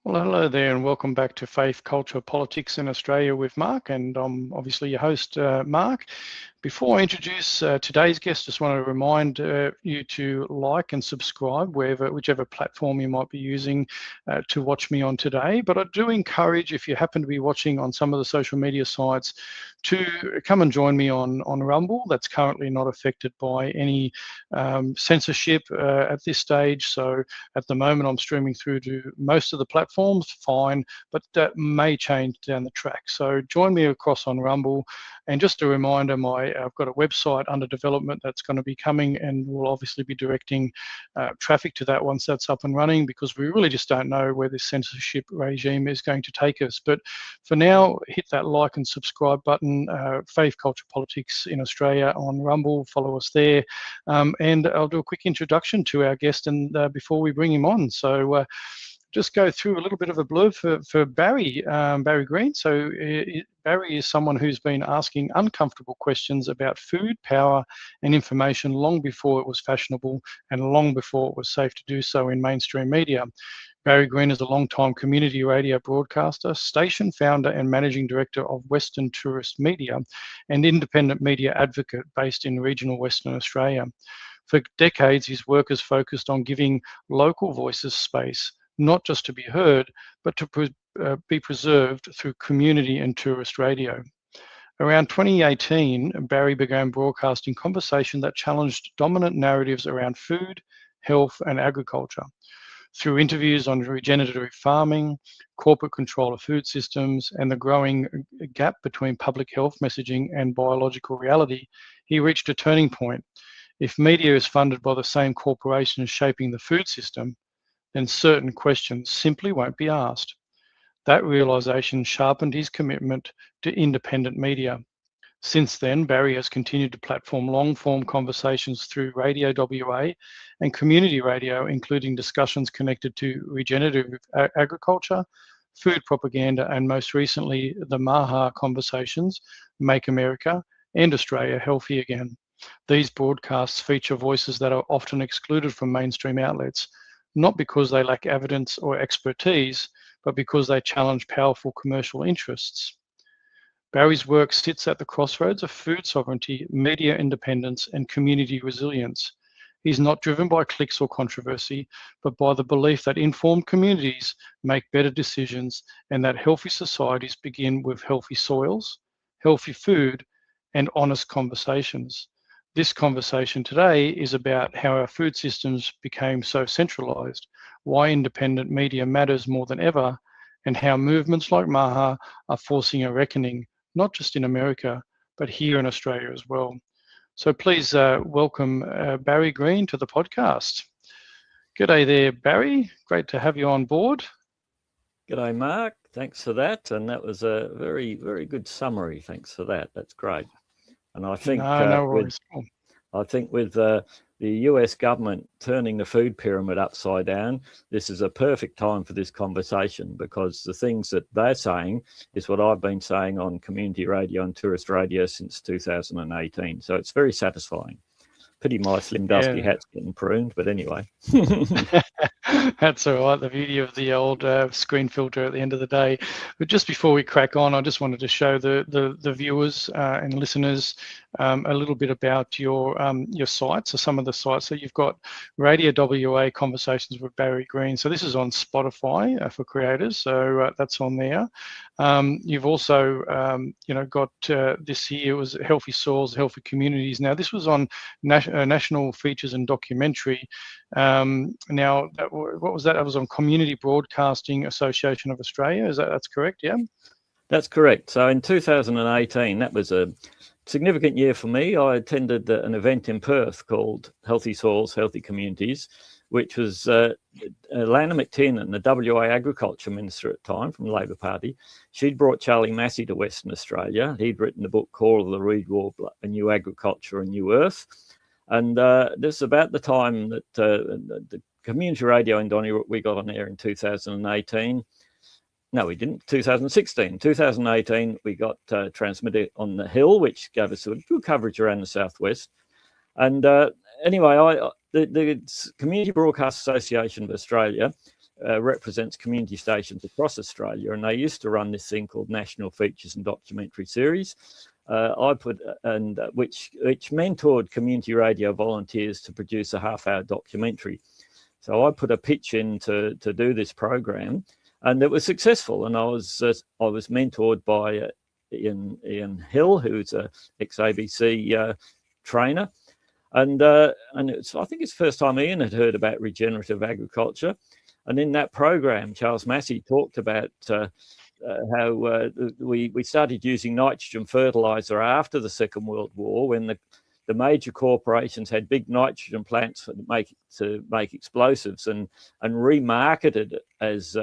Well, hello there, and welcome back to Faith, Culture, Politics in Australia with Mark, and I'm obviously your host, Mark. Before I introduce today's guest, just want to remind you to like and subscribe whichever platform you might be using to watch me on today. But I do encourage, if you happen to be watching on some of the social media sites, to come and join me on Rumble. That's currently not affected by any censorship at this stage. So at the moment, I'm streaming through to most of the platforms, fine, but that may change down the track. So join me across on Rumble. And just a reminder, I've got a website under development that's going to be coming, and we'll obviously be directing traffic to that once that's up and running, because we really just don't know where this censorship regime is going to take us. But for now, hit that like and subscribe button, Faith, Culture, Politics in Australia on Rumble, follow us there. And I'll do a quick introduction to our guest and before we bring him on. So just go through a little bit of a blurb for Barry, Barry Green. So Barry is someone who's been asking uncomfortable questions about food, power, and information long before it was fashionable and long before it was safe to do so in mainstream media. Barry Green is a long-time community radio broadcaster, station founder and managing director of Western Tourist Media, and independent media advocate based in regional Western Australia. For decades, his work has focused on giving local voices space, not just to be heard, but to be preserved through community and tourist radio. Around 2018, Barry began broadcasting conversation that challenged dominant narratives around food, health, and agriculture. Through interviews on regenerative farming, corporate control of food systems, and the growing gap between public health messaging and biological reality, he reached a turning point. If media is funded by the same corporations shaping the food system, then certain questions simply won't be asked. That realization sharpened his commitment to independent media. Since then, Barry has continued to platform long-form conversations through Radio WA and community radio, including discussions connected to regenerative agriculture, food propaganda, and most recently, the Maha conversations, Make America and Australia Healthy Again. These broadcasts feature voices that are often excluded from mainstream outlets, not because they lack evidence or expertise, but because they challenge powerful commercial interests. Barry's work sits at the crossroads of food sovereignty, media independence, and community resilience. He's not driven by clicks or controversy, but by the belief that informed communities make better decisions and that healthy societies begin with healthy soils, healthy food, and honest conversations. This conversation today is about how our food systems became so centralised, why independent media matters more than ever, and how movements like Maha are forcing a reckoning, not just in America, but here in Australia as well. So please welcome Barry Green to the podcast. G'day there, Barry. Great to have you on board. G'day, Mark. Thanks for that. And that was a very, very good summary. Thanks for that. That's great. And I think with the US government turning the food pyramid upside down, this is a perfect time for this conversation, because the things that they're saying is what I've been saying on community radio and tourist radio since 2018. So it's very satisfying. Pity my slim dusty hat's getting pruned, but anyway. That's all right. The beauty of the old screen filter at the end of the day. But just before we crack on, I just wanted to show the viewers and listeners a little bit about your sites, or some of the sites. So you've got Radio WA Conversations with Barry Green. So this is on Spotify for creators. So that's on there. You've also got this here was Healthy Soils, Healthy Communities. Now this was on National Features and Documentary. Now what was that? That was on Community Broadcasting Association of Australia. That's correct? Yeah. That's correct. So in 2018, that was a significant year for me. I attended an event in Perth called Healthy Soils, Healthy Communities, which was Lana McTiernan, the WA Agriculture Minister at the time from the Labor Party. She'd brought Charlie Massey to Western Australia. He'd written a book called The Reed Warbler, A New Agriculture, A New Earth. And this is about the time that the community radio in Donnybrook, we got on air in 2018. No, we didn't. 2016. 2018, we got transmitted on the Hill, which gave us a good coverage around the southwest. And anyway, the Community Broadcast Association of Australia represents community stations across Australia, and they used to run this thing called National Features and Documentary Series. Which mentored community radio volunteers to produce a half-hour documentary. So I put a pitch in to do this program, and it was successful. And I was mentored by Ian Hill, who's a ex-ABC trainer, and I think it's the first time Ian had heard about regenerative agriculture. And in that program, Charles Massey talked about how we started using nitrogen fertilizer after the Second World War, when the major corporations had big nitrogen plants to make explosives and remarketed it as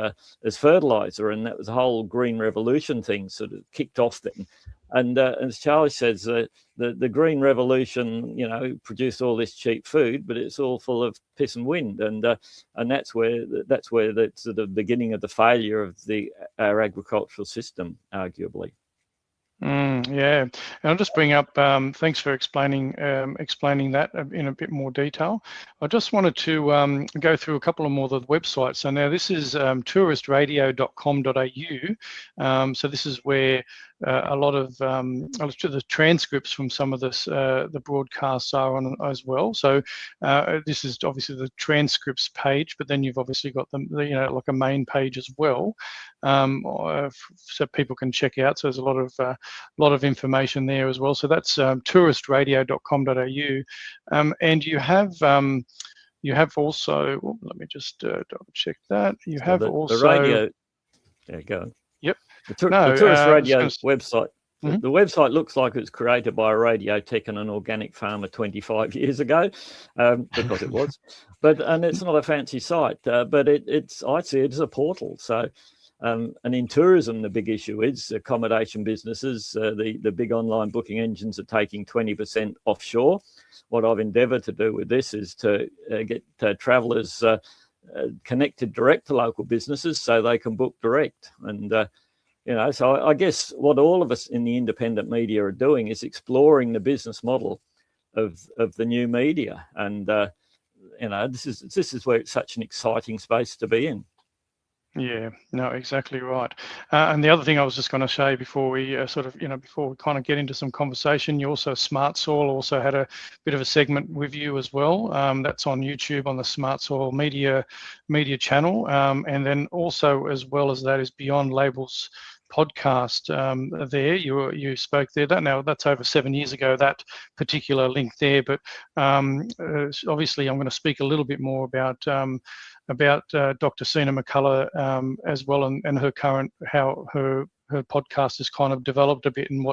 fertilizer, and that was the whole green revolution thing sort of kicked off then. And as Charlie says, the green revolution, produced all this cheap food, but it's all full of piss and wind, and that's where the sort of beginning of the failure of our agricultural system, arguably. Yeah, and I'll just bring up. Thanks for explaining that in a bit more detail. I just wanted to go through a couple of more of the websites. So now this is touristradio.com.au. So this is where a lot of the transcripts from some of the broadcasts are on as well. So this is obviously the transcripts page, but then you've obviously got like a main page as well, so people can check out. So there's a lot of information there as well. So that's touristradio.com.au, and you have also. Let me just double check that. You have also the radio. Yeah, go on. Yep. The Tourist Radio website. Mm-hmm. The website looks like it was created by a radio tech and an organic farmer 25 years ago, because it was. And it's not a fancy site, but I see it as a portal. So, and in tourism, the big issue is accommodation businesses. The big online booking engines are taking 20% offshore. What I've endeavoured to do with this is to get travellers connected direct to local businesses so they can book direct. And so I guess what all of us in the independent media are doing is exploring the business model of the new media, and this is where it's such an exciting space to be in. Yeah, no, exactly right. And the other thing I was just going to say before we before we kind of get into some conversation, you also, Smart Soil also had a bit of a segment with you as well. That's on YouTube on the Smart Soil media channel. And then also, as well as that, is Beyond Labels podcast. There you spoke there. That's over 7 years ago, that particular link there. But obviously I'm going to speak a little bit more about Dr. Sina McCullough as well, and her current, how her podcast has kind of developed a bit, and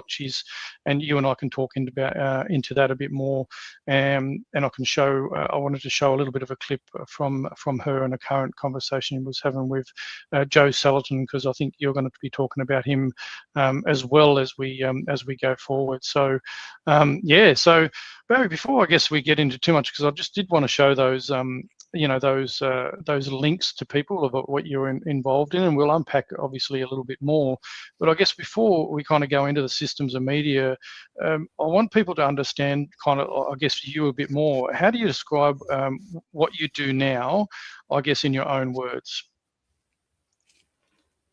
and you and I can talk into that a bit more, and I can show. I wanted to show a little bit of a clip from her and a current conversation he was having with Joe Salatin, because I think you're going to be talking about him as well as we go forward. So so Barry, before I guess we get into too much, because I just did want to show those those links to people about what you're involved in, and we'll unpack obviously a little bit more. But I guess before we kind of go into the systems of media, I want people to understand kind of, I guess, you a bit more. How do you describe what you do now, I guess, in your own words?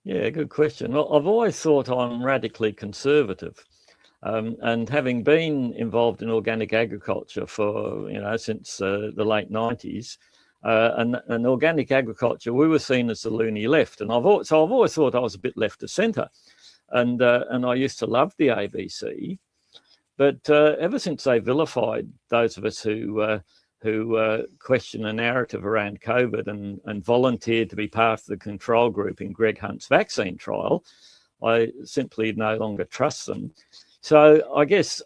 Yeah, good question. Well, I've always thought I'm radically conservative. And having been involved in organic agriculture for, since the late 90s, and organic agriculture, we were seen as the loony left. And I've always thought I was a bit left of centre. And I used to love the ABC. But ever since they vilified those of us who question the narrative around COVID and volunteered to be part of the control group in Greg Hunt's vaccine trial, I simply no longer trust them. So I guess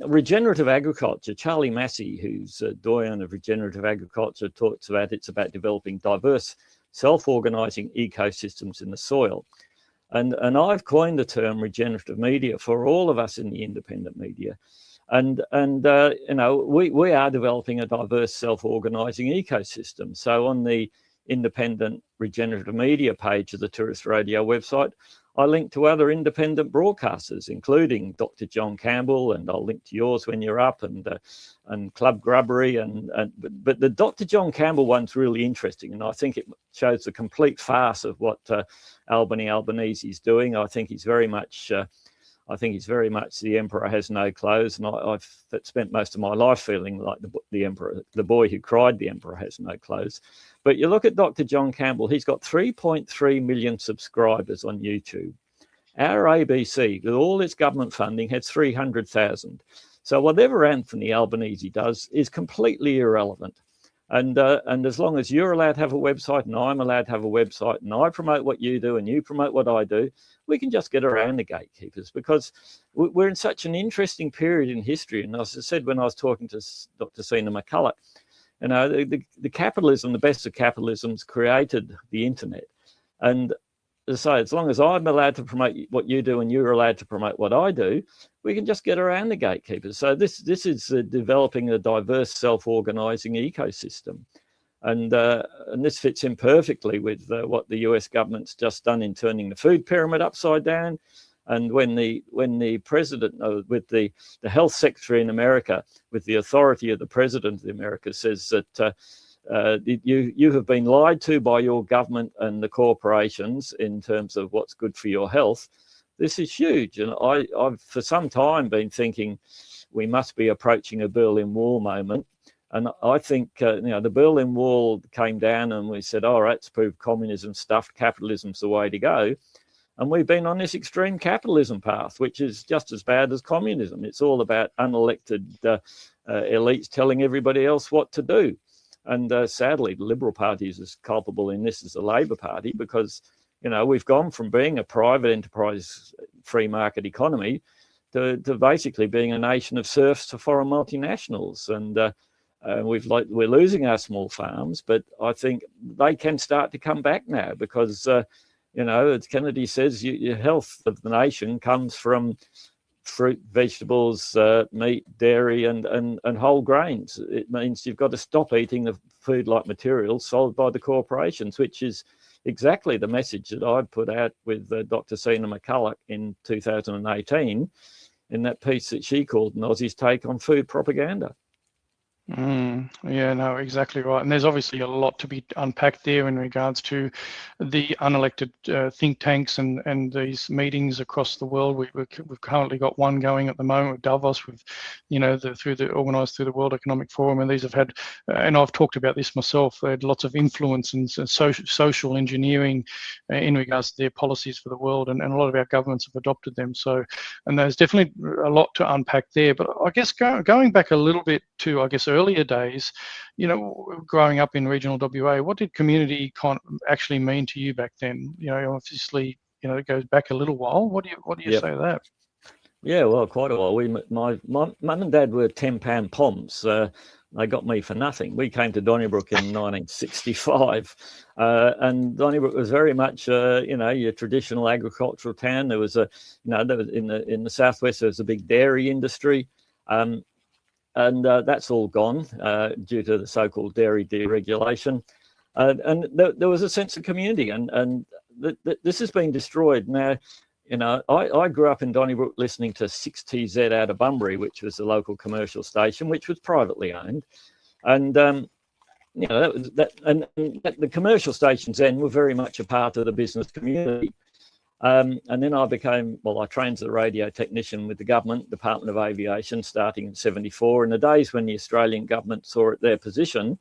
regenerative agriculture, Charlie Massey, who's a doyen of regenerative agriculture, talks about it's about developing diverse, self-organising ecosystems in the soil. And I've coined the term regenerative media for all of us in the independent media. And we are developing a diverse, self-organising ecosystem. So on the independent regenerative media page of the Tourist Radio website, I link to other independent broadcasters, including Dr. John Campbell, and I'll link to yours when you're up, and Club Grubbery, but the Dr. John Campbell one's really interesting, and I think it shows the complete farce of what Albanese is doing. I think he's very much the emperor has no clothes, and I've spent most of my life feeling like the emperor, the boy who cried the emperor has no clothes. But you look at Dr. John Campbell, he's got 3.3 million subscribers on YouTube. Our ABC, with all its government funding, had 300,000. So whatever Anthony Albanese does is completely irrelevant. And as long as you're allowed to have a website and I'm allowed to have a website and I promote what you do and you promote what I do, we can just get around the gatekeepers, because we're in such an interesting period in history. And as I said when I was talking to Dr. Sina McCulloch, you know, the capitalism, the best of capitalism's created the internet. And so as long as I'm allowed to promote what you do and you're allowed to promote what I do, we can just get around the gatekeepers. So this is developing a diverse self-organizing ecosystem. And this fits in perfectly with what the US government's just done in turning the food pyramid upside down. And when the president, with the health secretary in America, with the authority of the president of America, says that you have been lied to by your government and the corporations in terms of what's good for your health, this is huge. And I've for some time been thinking we must be approaching a Berlin Wall moment. And I think the Berlin Wall came down and we said, all right, it's proved communism stuffed, capitalism's the way to go. And we've been on this extreme capitalism path, which is just as bad as communism. It's all about unelected elites telling everybody else what to do. And sadly, the Liberal Party is as culpable in this as the Labor Party, because, you know, we've gone from being a private enterprise free market economy to basically being a nation of serfs to foreign multinationals. And we're losing our small farms, but I think they can start to come back now, because as Kennedy says, your health of the nation comes from fruit, vegetables, meat, dairy, and whole grains. It means you've got to stop eating the food-like materials sold by the corporations, which is exactly the message that I put out with Dr. Sina McCulloch in 2018 in that piece that she called An Aussie's Take on Food Propaganda. Yeah, no, exactly right. And there's obviously a lot to be unpacked there in regards to the unelected think tanks and these meetings across the world. We've currently got one going at the moment with Davos, with, organised through the World Economic Forum, and these have had, and I've talked about this myself, they had lots of influence and social engineering in regards to their policies for the world, and a lot of our governments have adopted them. So, and there's definitely a lot to unpack there. But I guess going back a little bit to, earlier days, growing up in regional WA, what did community actually mean to you back then? Obviously, it goes back a little while. What do you say to that? Yeah, well, quite a while. My mum and dad were 10-pound poms. They got me for nothing. We came to Donnybrook in 1965, and Donnybrook was very much, your traditional agricultural town. There was there was in the southwest, there was a big dairy industry. And that's all gone due to the so-called dairy deregulation. And there was a sense of community, and this has been destroyed. Now, I grew up in Donnybrook listening to 6TZ out of Bunbury, which was the local commercial station, which was privately owned. And, the commercial stations then were very much a part of the business community. And then I trained as a radio technician with the government, Department of Aviation, starting in 1974, in the days when the Australian government saw it their position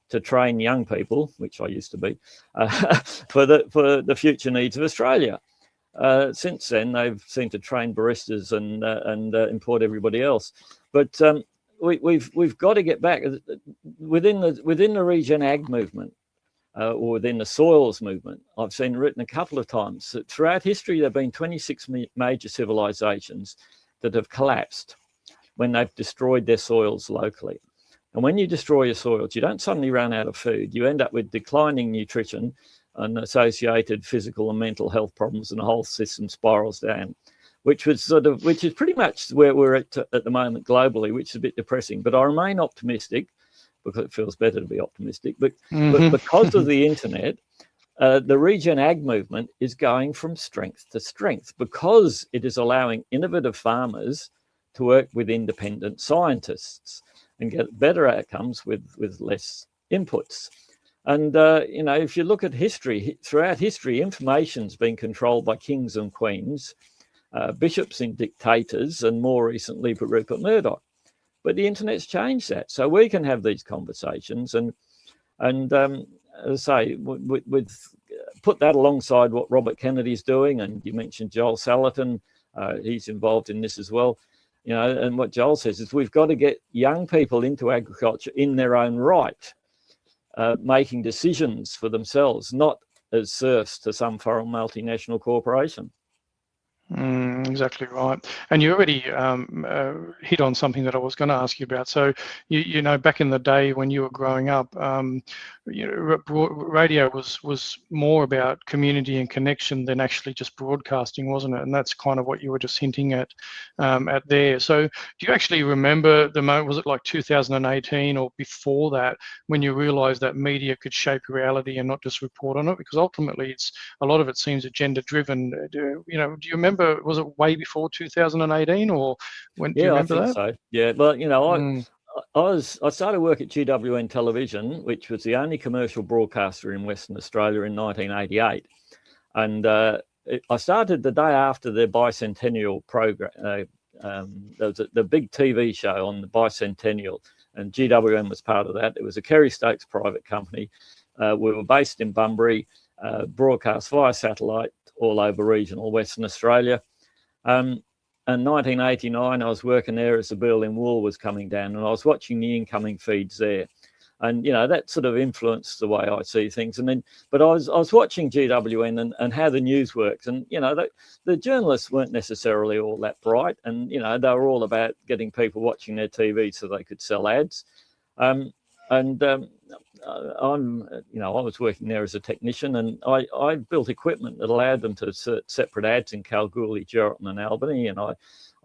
to train young people, which I used to be, for the future needs of Australia. Since then, they've seemed to train baristas and import everybody else. But we've got to get back within the regen ag movement. Or within the soils movement. I've seen written a couple of times that throughout history, there have been 26 major civilizations that have collapsed when they've destroyed their soils locally. And when you destroy your soils, you don't suddenly run out of food. You end up with declining nutrition and associated physical and mental health problems, and the whole system spirals down, which is pretty much where we're at the moment globally, which is a bit depressing. But I remain optimistic, because it feels better to be optimistic. But because of the internet, the regen ag movement is going from strength to strength because it is allowing innovative farmers to work with independent scientists and get better outcomes with less inputs. And, if you look at history, throughout history, information's been controlled by kings and queens, bishops and dictators, and more recently, Rupert Murdoch. But the internet's changed that. So we can have these conversations and as I say, with put that alongside what Robert Kennedy's doing, and you mentioned Joel Salatin, he's involved in this as well. And what Joel says is we've got to get young people into agriculture in their own right, making decisions for themselves, not as serfs to some foreign multinational corporation. Exactly right. And you already hit on something that I was going to ask you about. So, back in the day when you were growing up, radio was more about community and connection than actually just broadcasting, wasn't it? And that's kind of what you were just hinting at there. So do you actually remember the moment, was it like 2018 or before that, when you realized that media could shape reality and not just report on it? Because ultimately a lot of it seems agenda driven. Do you remember, was it way before 2018 or when? Do you remember I think that? so. Yeah, well, I started work at GWN Television, which was the only commercial broadcaster in Western Australia in 1988, and I started the day after the bicentennial program. There was the big TV show on the bicentennial, and GWN was part of that. It was a Kerry Stokes private company. We were based in Bunbury, broadcast via satellite all over regional Western Australia. And 1989, I was working there as the Berlin Wall was coming down, and I was watching the incoming feeds there. And, that sort of influenced the way I see things. But I was watching GWN and how the news works. And, the journalists weren't necessarily all that bright. And, they were all about getting people watching their TV so they could sell ads. I was working there as a technician, and I built equipment that allowed them to insert separate ads in Kalgoorlie, Geraldton and Albany, and I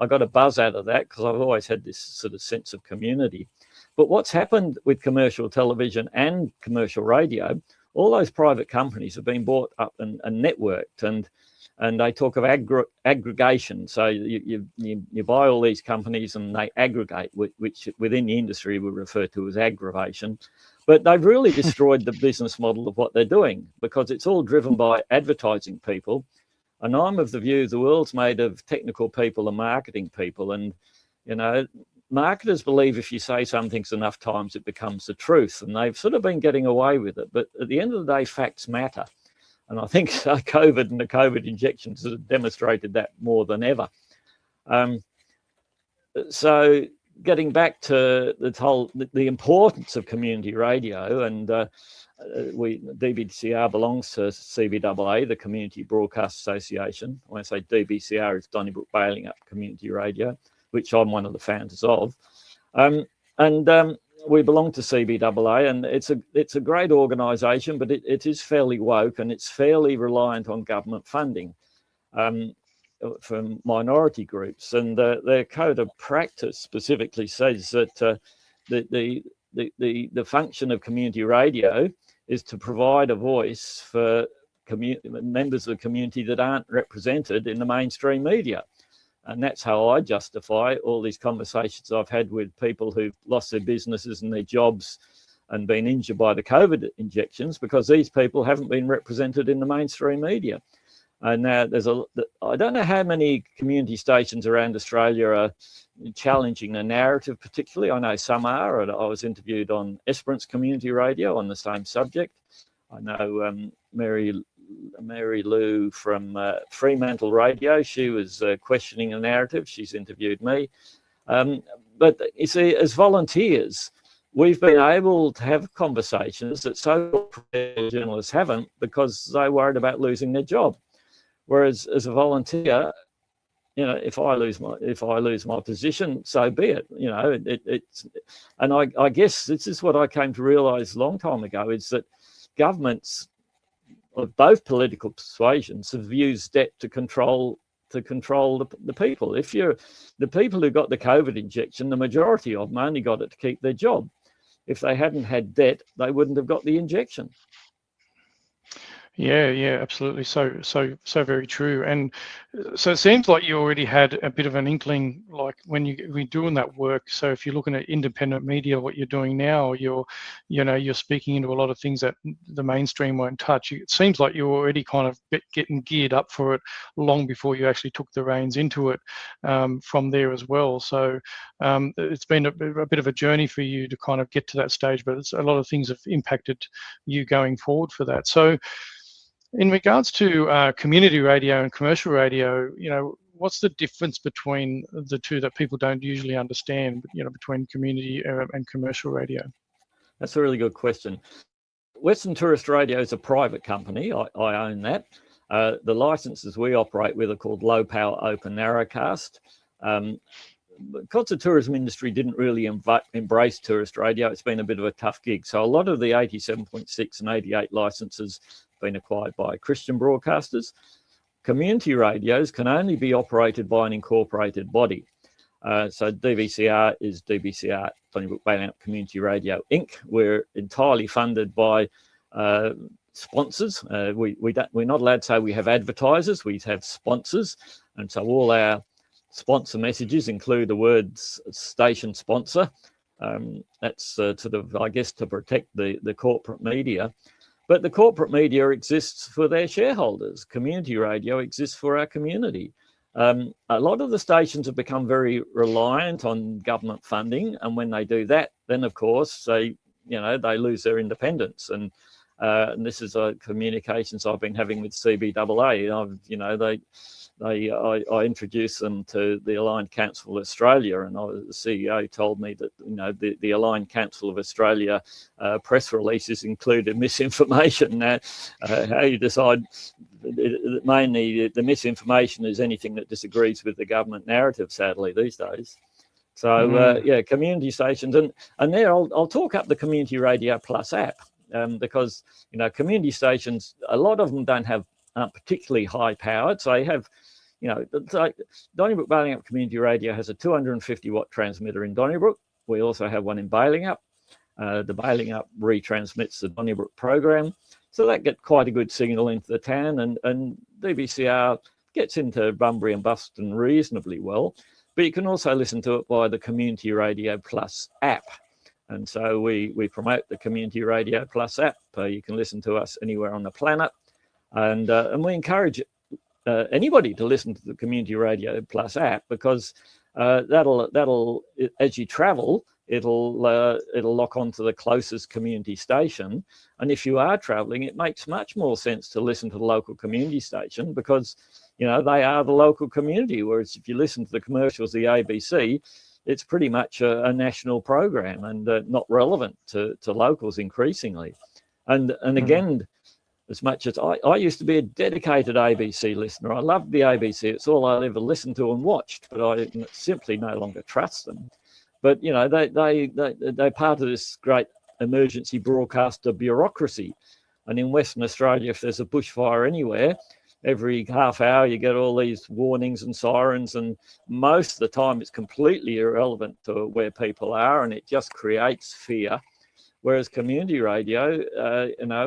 got a buzz out of that because I've always had this sort of sense of community. But what's happened with commercial television and commercial radio, all those private companies have been bought up and networked, and they talk of aggregation. So you buy all these companies and they aggregate, which within the industry we refer to as aggravation. But they've really destroyed the business model of what they're doing because it's all driven by advertising people. And I'm of the view the world's made of technical people and marketing people. And, marketers believe if you say something's enough times, it becomes the truth. And they've sort of been getting away with it. But at the end of the day, facts matter. And I think COVID and the COVID injections have demonstrated that more than ever. So getting back to the importance of community radio, and DBCR belongs to CBAA, the Community Broadcast Association. When I say DBCR, it's Donnybrook Baling Up Community Radio, which I'm one of the founders of. We belong to CBAA, and it's a great organisation, but it is fairly woke and it's fairly reliant on government funding from minority groups. And their code of practice specifically says that the function of community radio is to provide a voice for members of the community that aren't represented in the mainstream media. And that's how I justify all these conversations I've had with people who've lost their businesses and their jobs and been injured by the COVID injections, because these people haven't been represented in the mainstream media. And now I don't know how many community stations around Australia are challenging the narrative particularly. I know some are. I was interviewed on Esperance Community Radio on the same subject. I know Mary Lou from Fremantle Radio, she was questioning the narrative. She's interviewed me. But you see, as volunteers, we've been able to have conversations that so journalists haven't because they're worried about losing their job. Whereas as a volunteer, if I lose my position, so be it. It's and I guess this is what I came to realise a long time ago, is that governments of both political persuasions have used debt to control the people. If you're the people who got the COVID injection, the majority of them only got it to keep their job. if they hadn't had debt, they wouldn't have got the injection. Yeah, absolutely. So very true. And so it seems like you already had a bit of an inkling, like when you're doing that work. So if you're looking at independent media, what you're doing now, you're speaking into a lot of things that the mainstream won't touch. It seems like you're already kind of getting geared up for it long before you actually took the reins into it from there as well. So it's been a bit of a journey for you to kind of get to that stage, but a lot of things have impacted you going forward for that. So in regards to community radio and commercial radio, what's the difference between the two that people don't usually understand, between community and commercial radio? That's a really good question. Western Tourist Radio is a private company. I own that. The licenses we operate with are called low power open narrowcast. Because the tourism industry didn't really embrace tourist radio, it's been a bit of a tough gig. So a lot of the 87.6 and 88 licenses been acquired by Christian broadcasters. Community radios can only be operated by an incorporated body. So DBCR is DBCR, Donnybrook Baileynup Community Radio Inc. We're entirely funded by sponsors. We're not allowed to say we have advertisers, we have sponsors. And so all our sponsor messages include the words station sponsor. That's sort of, I guess, to protect the corporate media. But the corporate media exists for their shareholders. Community radio exists for our community. A lot of the stations have become very reliant on government funding, and when they do that, then of course they lose their independence. And this is communications I've been having with CBAA. I introduced them to the Aligned Council of Australia, and the CEO told me that the Aligned Council of Australia press releases included misinformation. Now, how you decide? Mainly, the misinformation is anything that disagrees with the government narrative. Sadly, these days. So community stations, and there I'll talk up the Community Radio Plus app because community stations, a lot of them aren't particularly high powered. So they have, Donnybrook Baileynup Community Radio has a 250 watt transmitter in Donnybrook. We also have one in Baileynup. The Baileynup retransmits the Donnybrook program. So that gets quite a good signal into the town, and DBCR gets into Bunbury and Buston reasonably well. But you can also listen to it via the Community Radio Plus app. And so we promote the Community Radio Plus app. You can listen to us anywhere on the planet. And we encourage anybody to listen to the Community Radio Plus app, because that'll as you travel, it'll lock onto the closest community station. And if you are traveling, it makes much more sense to listen to the local community station, because they are the local community. Whereas if you listen to the commercials, the ABC, it's pretty much a national program and not relevant to locals increasingly. And again, as much as I used to be a dedicated ABC listener, I loved the ABC. It's all I ever listened to and watched, but I simply no longer trust them. But they're part of this great emergency broadcaster bureaucracy. And in Western Australia, if there's a bushfire anywhere, every half hour you get all these warnings and sirens, and most of the time it's completely irrelevant to where people are, and it just creates fear. Whereas community radio,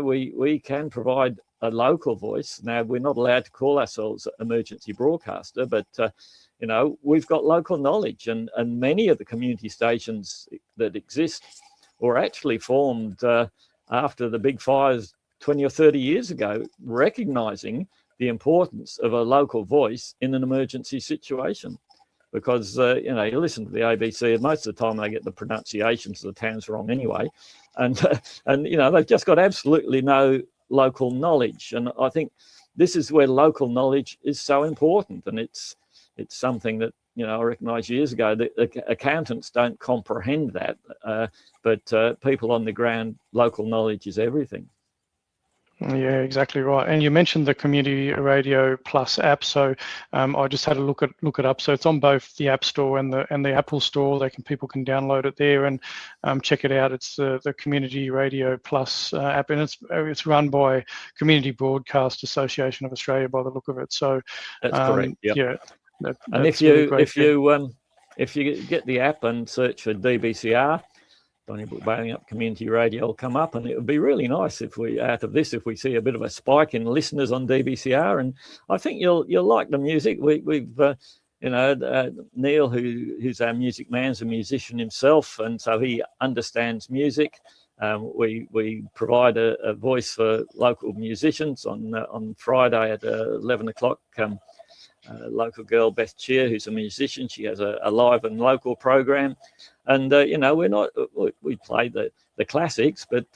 we can provide a local voice. Now, we're not allowed to call ourselves emergency broadcaster, but we've got local knowledge, and many of the community stations that exist were actually formed after the big fires 20 or 30 years ago, recognizing the importance of a local voice in an emergency situation. Because, you listen to the ABC, and most of the time they get the pronunciations of the towns wrong anyway. And they've just got absolutely no local knowledge. And I think this is where local knowledge is so important. And it's something that, I recognised years ago that accountants don't comprehend that. But people on the ground, local knowledge is everything. Yeah, exactly right. And you mentioned the Community Radio Plus app. So I just had a look it up. So it's on both the App Store and the Apple Store. People can download it there and check it out. It's the Community Radio Plus app, and it's run by Community Broadcast Association of Australia by the look of it. So that's correct. Yep. Yeah. And if you get the app and search for DBCR, Donnybrook Balingup Community Radio will come up, and it would be really nice if we, out of this, if we see a bit of a spike in listeners on DBCR. And I think you'll like the music. We've Neil, who's our music man, is a musician himself, and so he understands music. We provide a voice for local musicians on Friday at 11 o'clock. A local girl, Beth Cheer, who's a musician, she has a live and local program, and we play the classics, but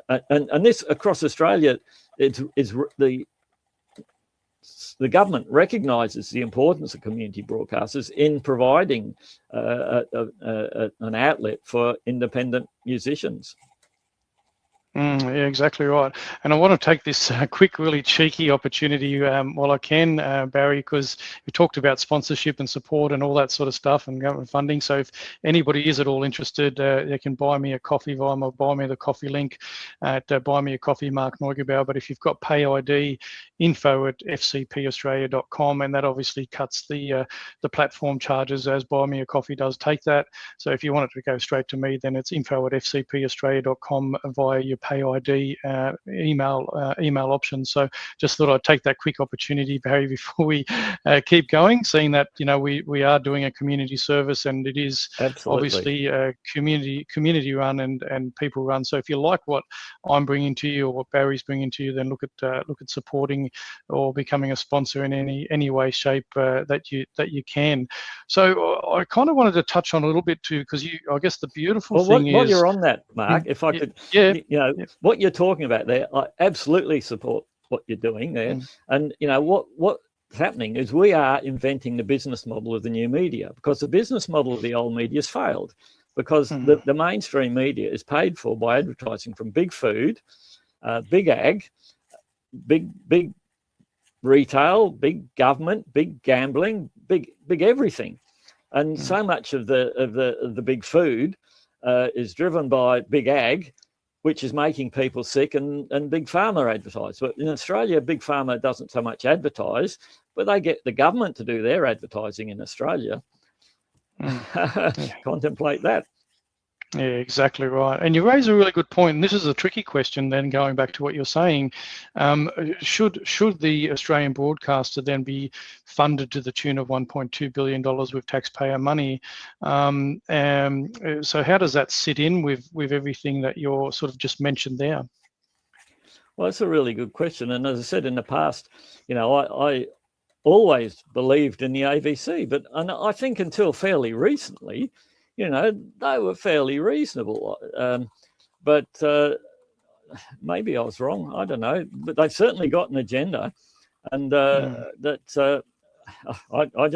and this across Australia, is the government recognises the importance of community broadcasters in providing an outlet for independent musicians. Yeah, exactly right. And I want to take this quick, really cheeky opportunity while I can, Barry, because we talked about sponsorship and support and all that sort of stuff and government funding. So if anybody is at all interested, they can buy me a coffee via my Buy Me the Coffee link at Buy Me a Coffee, Mark Neugebauer. But if you've got pay ID, info@fcpaustralia.com, and that obviously cuts the platform charges, as Buy Me a Coffee does take that. So if you want it to go straight to me, then it's info@fcpaustralia.com via your pay ID email option. So just thought I'd take that quick opportunity, Barry, before we keep going, seeing that we are doing a community service, and it is obviously community run and people run. So if you like what I'm bringing to you or what Barry's bringing to you, then look at supporting or becoming a sponsor in any way, shape that you can. So I kind of wanted to touch on a little bit too, because I guess the beautiful thing is, while you're on that, Mark, if I could, what you're talking about there, I absolutely support what you're doing there. And what's happening is we are inventing the business model of the new media, because the business model of the old media has failed, because the mainstream media is paid for by advertising from big food, big ag, big retail, big government, big gambling, big everything. And so much of the big food is driven by big ag, which is making people sick, and big pharma advertise. But in Australia, big pharma doesn't so much advertise, but they get the government to do their advertising in Australia. Contemplate that. Yeah, exactly right. And you raise a really good point. And this is a tricky question then, going back to what you're saying. Should the Australian broadcaster then be funded to the tune of $1.2 billion with taxpayer money? So how does that sit in with everything that you're sort of just mentioned there? Well, that's a really good question. And as I said in the past, I always believed in the ABC, and I think until fairly recently, they were fairly reasonable, but maybe I was wrong. I don't know, but they've certainly got an agenda, and that I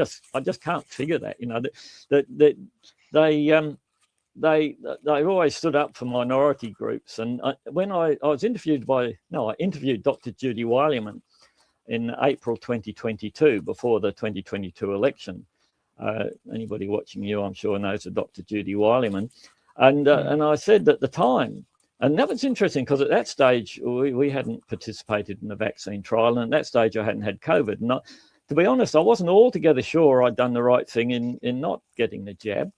just can't figure that. That they always stood up for minority groups. And when I interviewed Dr. Judy Wileman in April 2022, before the 2022 election. Anybody watching you, I'm sure, knows of Dr. Judy Wileman. And I said at the time, and that was interesting because at that stage, we hadn't participated in the vaccine trial. And at that stage, I hadn't had COVID. And to be honest, I wasn't altogether sure I'd done the right thing in not getting the jab.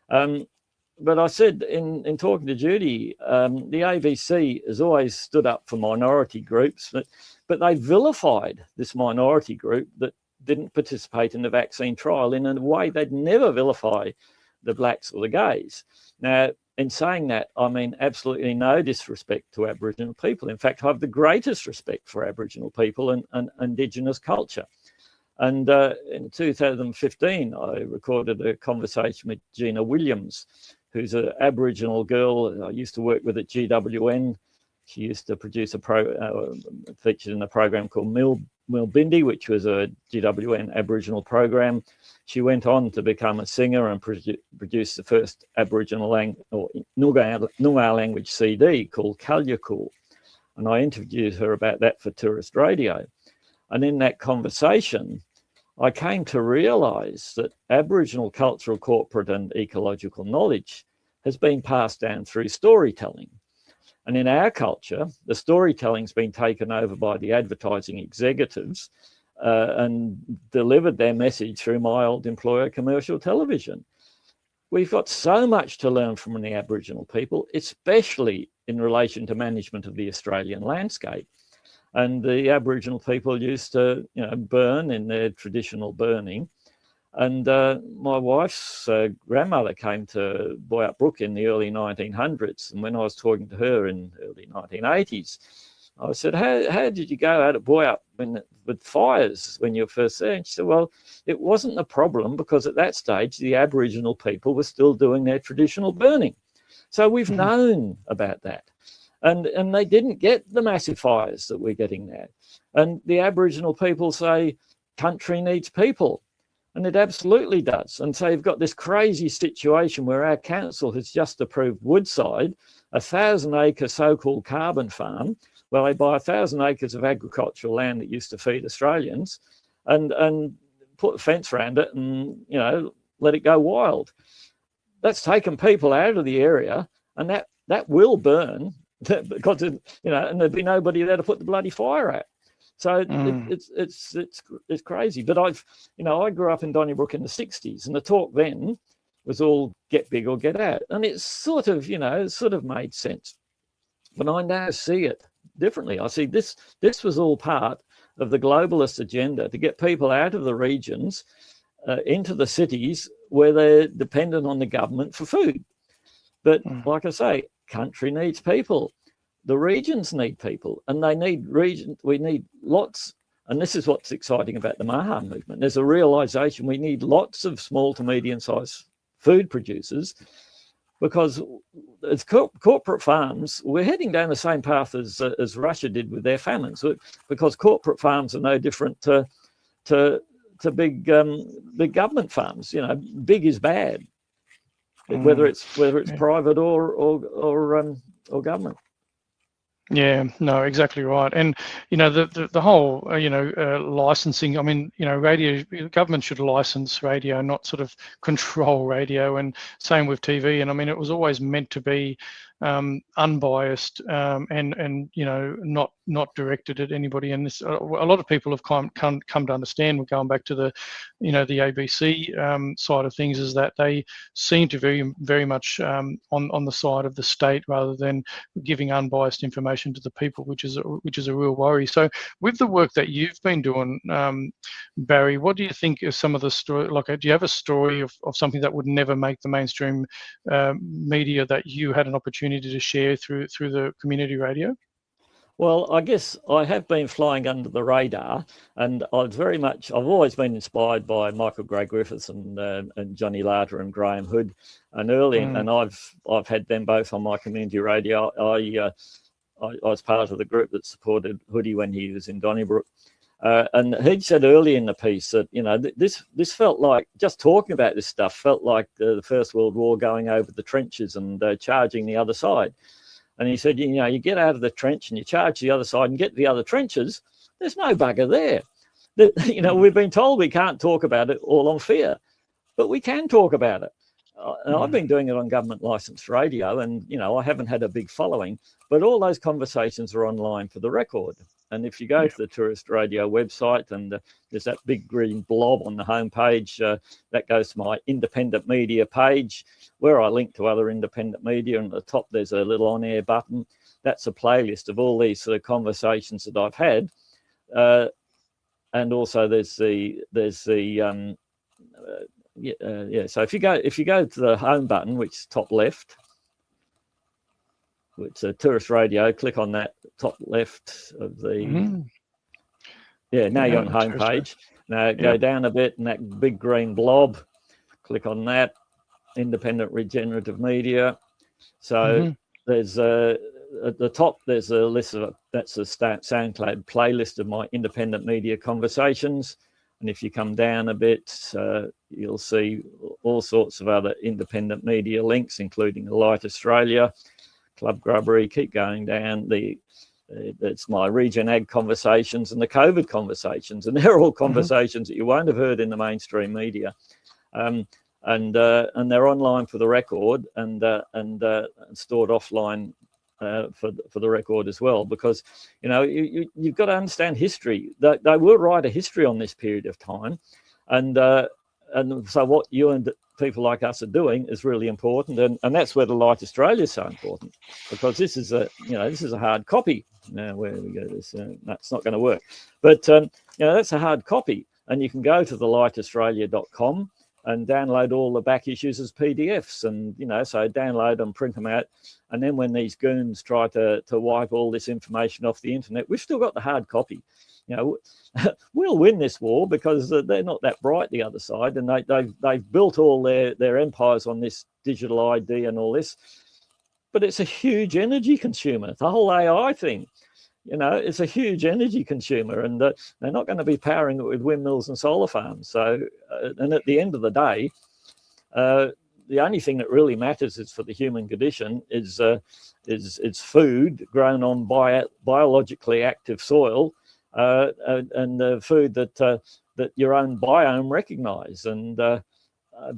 But I said in talking to Judy, the ABC has always stood up for minority groups, but they vilified this minority group that didn't participate in the vaccine trial in a way they'd never vilify the blacks or the gays. Now, in saying that, I mean absolutely no disrespect to Aboriginal people. In fact, I have the greatest respect for Aboriginal people and Indigenous culture. And in 2015, I recorded a conversation with Gina Williams, who's an Aboriginal girl I used to work with at GWN. She used to produce featured in a program called Milbindi, which was a GWN Aboriginal program. She went on to become a singer and produce the first Aboriginal Noongar language CD called Kalyakul. And I interviewed her about that for Tourist Radio. And in that conversation, I came to realise that Aboriginal cultural, corporate and ecological knowledge has been passed down through storytelling. And in our culture, the storytelling's been taken over by the advertising executives and delivered their message through my old employer, commercial television. we've got so much to learn from the Aboriginal people, especially in relation to management of the Australian landscape. And the Aboriginal people used to, burn in their traditional burning. And my wife's grandmother came to Boyup Brook in the early 1900s. And when I was talking to her in the early 1980s, I said, how did you go out at Boyup with fires when you were first there? And she said, well, it wasn't a problem because at that stage, the Aboriginal people were still doing their traditional burning. So we've known about that. And they didn't get the massive fires that we're getting now. And the Aboriginal people say, country needs people. And it absolutely does. And so you've got this crazy situation where our council has just approved Woodside, a 1,000-acre so-called carbon farm, where they buy 1,000 acres of agricultural land that used to feed Australians and put a fence around it and, let it go wild. That's taken people out of the area, and that will burn because, and there'd be nobody there to put the bloody fire out. So it's crazy. But I grew up in Donnybrook in the 60s, and the talk then was all get big or get out. And it's sort of made sense. But I now see it differently. I see this was all part of the globalist agenda to get people out of the regions into the cities where they're dependent on the government for food. But like I say, country needs people. The regions need people, and they need we need lots, and this is what's exciting about the Maha movement. There's a realization we need lots of small to medium-sized food producers, because as corporate farms, we're heading down the same path as Russia did with their famines, because corporate farms are no different to big government farms. Big is bad, whether it's private or government. Yeah, no, exactly right. And, the whole, licensing, I mean, radio, government should license radio, not sort of control radio, and same with TV. And I mean, it was always meant to be unbiased and not directed at anybody. And this, a lot of people have come to understand, we're going back to the ABC side of things, is that they seem to very, very much on the side of the state rather than giving unbiased information to the people, which is a real worry. So with the work that you've been doing, Barry, what do you think is some of the story? Like, do you have a story of something that would never make the mainstream media that you had an opportunity to share through the community radio? Well, I guess I have been flying under the radar, and I've always been inspired by Michael Gray Griffiths and Johnny Larter and Graham Hood, and and I've had them both on my community radio. I was part of the group that supported Hoodie when he was in Donnybrook. And he said early in the piece that, this felt like, just talking about this stuff felt like the First World War, going over the trenches and charging the other side. And he said, you get out of the trench and you charge the other side and get to the other trenches, there's no bugger there. We've been told we can't talk about it all on fear, but we can talk about it. And I've been doing it on government licensed radio, and, I haven't had a big following, but all those conversations are online for the record. And if you go to the Tourist Radio website, and there's that big green blob on the homepage, that goes to my independent media page, where I link to other independent media. And at the top, there's a little on-air button. That's a playlist of all these sort of conversations that I've had. And also there's the So if you go to the home button, which is top left, which is Tourist Radio, click on that top left of the. Now you're on the home page. Now go down a bit, and that big green blob, click on that. Independent regenerative media. So there's at the top, there's a list of, that's a SoundCloud playlist of my independent media conversations. And if you come down a bit, you'll see all sorts of other independent media links, including the Light Australia, Club Grubbery. Keep going down. It's my Regen Ag conversations and the COVID conversations, and they're all conversations that you won't have heard in the mainstream media, and they're online for the record and stored offline for the record as well, because you've got to understand history. They will write a history on this period of time, and and so what you and people like us are doing is really important, and that's where the Light Australia is so important, because this is a hard copy. Now where do we go? This that's not going to work, but that's a hard copy, and you can go to thelightaustralia.com and download all the back issues as PDFs, and so download them, print them out, and then when these goons try to wipe all this information off the internet, we've still got the hard copy. We'll win this war because they're not that bright, the other side, and they've built all their empires on this digital ID and all this. But it's a huge energy consumer. The whole AI thing, it's a huge energy consumer, and they're not going to be powering it with windmills and solar farms. So, and at the end of the day, the only thing that really matters is for the human condition is food grown on biologically active soil. And the food that your own biome recognise. And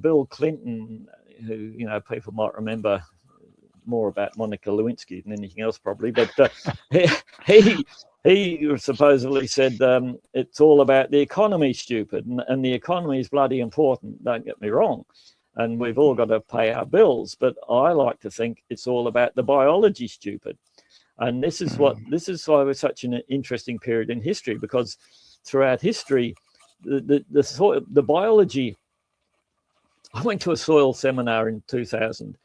Bill Clinton, who people might remember more about Monica Lewinsky than anything else probably, but he supposedly said it's all about the economy, stupid, and the economy is bloody important. Don't get me wrong, and we've all got to pay our bills. But I like to think it's all about the biology, stupid. And this is why we're such an interesting period in history, because throughout history, the biology. I went to a soil seminar in 2000,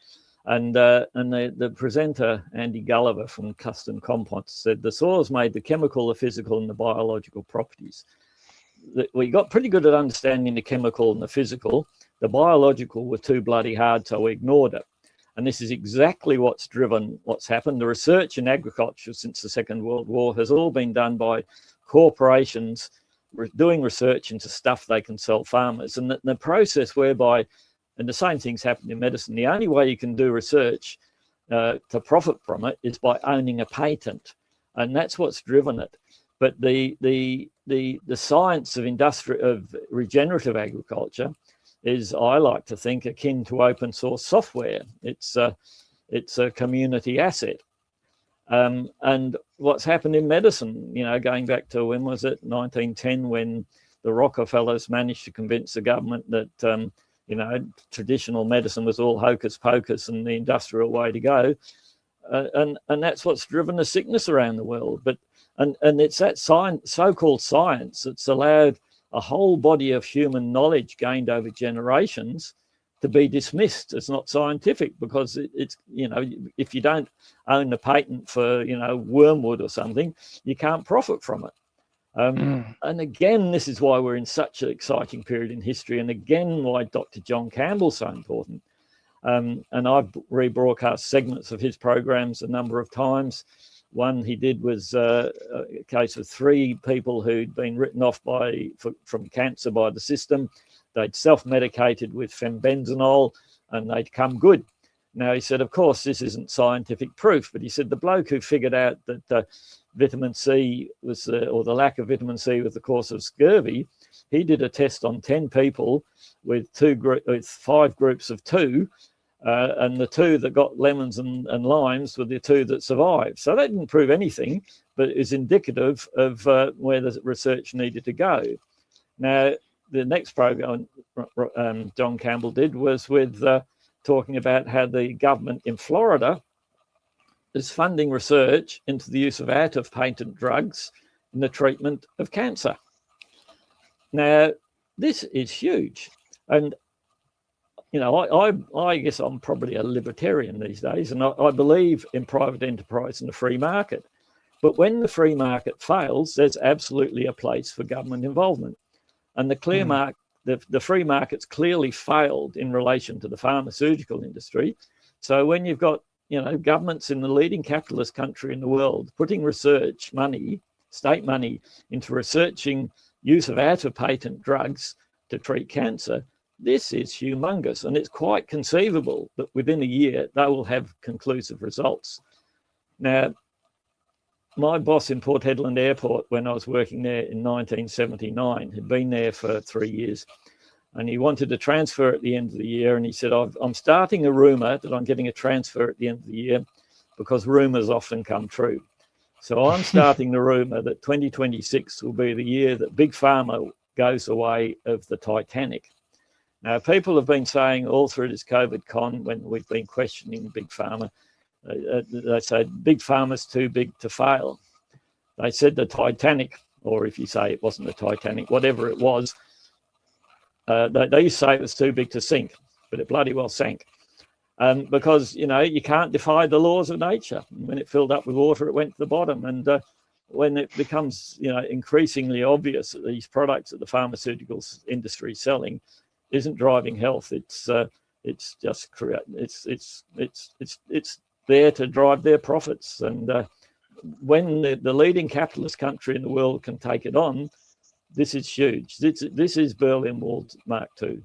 and the presenter Andy Gulliver from Custom Compost said the soil's made the chemical, the physical, and the biological properties. We got pretty good at understanding the chemical and the physical. The biological were too bloody hard, so we ignored it. And this is exactly what's driven what's happened. The research in agriculture since the Second World War has all been done by corporations doing research into stuff they can sell farmers. And the process whereby, and the same things happen in medicine, the only way you can do research to profit from it is by owning a patent. And that's what's driven it. But the science of regenerative agriculture is, I like to think, akin to open source software. It's a community asset. And what's happened in medicine, going back to, when was it, 1910, when the Rockefellers managed to convince the government that, traditional medicine was all hocus pocus and the industrial way to go. And that's what's driven the sickness around the world. But and it's that science, so-called science, that's allowed a whole body of human knowledge gained over generations to be dismissed as not scientific, because it's if you don't own the patent for wormwood or something, you can't profit from it. And again, this is why we're in such an exciting period in history, and again why Dr. John Campbell's so important. And I've rebroadcast segments of his programs a number of times. One he did was a case of 3 people who'd been written off from cancer by the system. They'd self-medicated with fenbenzanol and they'd come good. Now, he said, of course, this isn't scientific proof, but he said the bloke who figured out that vitamin C was, or the lack of vitamin C was the cause of scurvy, he did a test on 10 people with 5 groups of 2. And the 2 that got lemons and limes were the 2 that survived. So that didn't prove anything, but it was indicative of where the research needed to go. Now, the next program John Campbell did was with talking about how the government in Florida is funding research into the use of out-of-patent drugs in the treatment of cancer. Now, this is huge. And I guess I'm probably a libertarian these days, and I believe in private enterprise and the free market. But when the free market fails, there's absolutely a place for government involvement. And the free market's clearly failed in relation to the pharmaceutical industry. So when you've got governments in the leading capitalist country in the world putting research money, state money, into researching use of out-of-patent drugs to treat cancer, this is humongous, and it's quite conceivable that within a year they will have conclusive results. Now, my boss in Port Hedland Airport, when I was working there in 1979, had been there for 3 years, and he wanted a transfer at the end of the year, and he said, I'm starting a rumour that I'm getting a transfer at the end of the year because rumours often come true. So I'm starting the rumour that 2026 will be the year that Big Pharma goes away of the Titanic. Now, people have been saying all through this COVID con, when we've been questioning Big Pharma, they said Big Pharma's too big to fail. They said the Titanic, or if you say it wasn't the Titanic, whatever it was, they used to say it was too big to sink, but it bloody well sank. Because, you can't defy the laws of nature. When it filled up with water, it went to the bottom. And when it becomes, increasingly obvious that these products that the pharmaceuticals industry is selling isn't driving health, it's just it's there to drive their profits. And when the leading capitalist country in the world can take it on, this is huge. This is Berlin Wall Mark II.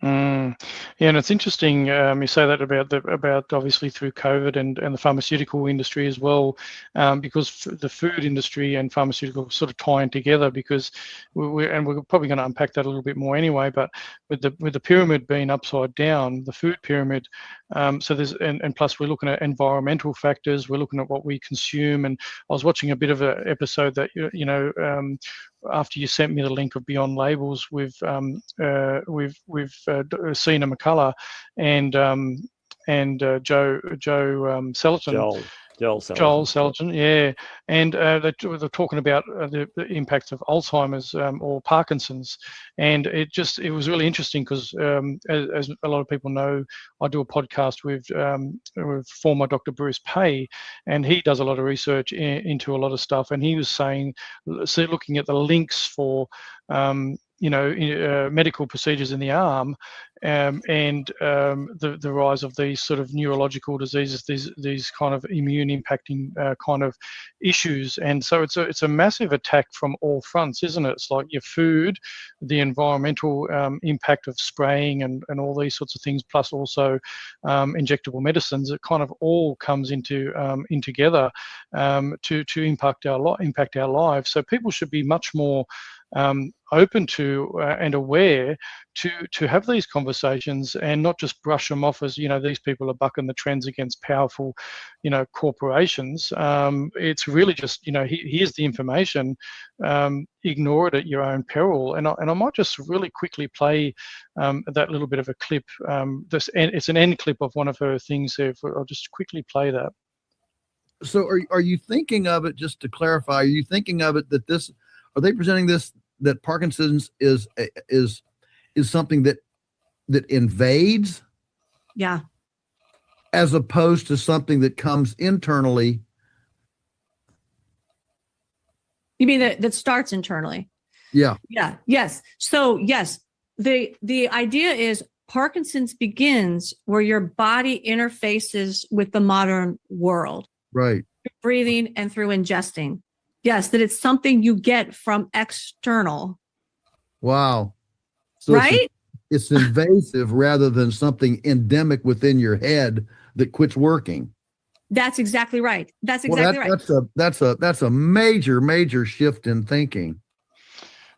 Yeah, and it's interesting you say that about obviously through COVID and the pharmaceutical industry as well, because the food industry and pharmaceutical sort of tying together, because we're probably going to unpack that a little bit more anyway. But with the pyramid being upside down, the food pyramid, so there's and plus we're looking at environmental factors, we're looking at what we consume. And I was watching a bit of an episode that after you sent me the link of Beyond Labels with Sina McCullough and Joe Selaton. Joel Selaton, yeah, and they were talking about the impacts of Alzheimer's or Parkinson's, and it was really interesting because, as a lot of people know, I do a podcast with former Dr. Bruce Pay, and he does a lot of research into a lot of stuff, and he was saying, looking at the links for medical procedures in the arm, and the rise of these sort of neurological diseases, these kind of immune impacting kind of issues. And so it's a massive attack from all fronts, isn't it? It's like your food, the environmental impact of spraying and all these sorts of things, plus also injectable medicines. It kind of all comes in together to impact our lives. So people should be much more open to and aware to have these conversations and not just brush them off as, these people are bucking the trends against powerful, corporations. It's really just, here's the information, ignore it at your own peril. And I might just really quickly play that little bit of a clip. It's an end clip of one of her things there. I'll just quickly play that. So are you thinking of it, just to clarify, are you thinking of it that are they presenting this, that Parkinson's is something that invades? Yeah. As opposed to something that comes internally? You mean that starts internally? Yeah. Yeah. Yes. So yes, the idea is Parkinson's begins where your body interfaces with the modern world. Right. Through breathing and through ingesting. Yes, that it's something you get from external. Wow. So right? It's invasive rather than something endemic within your head that quits working. That's exactly right. That's exactly right. That's a major shift in thinking.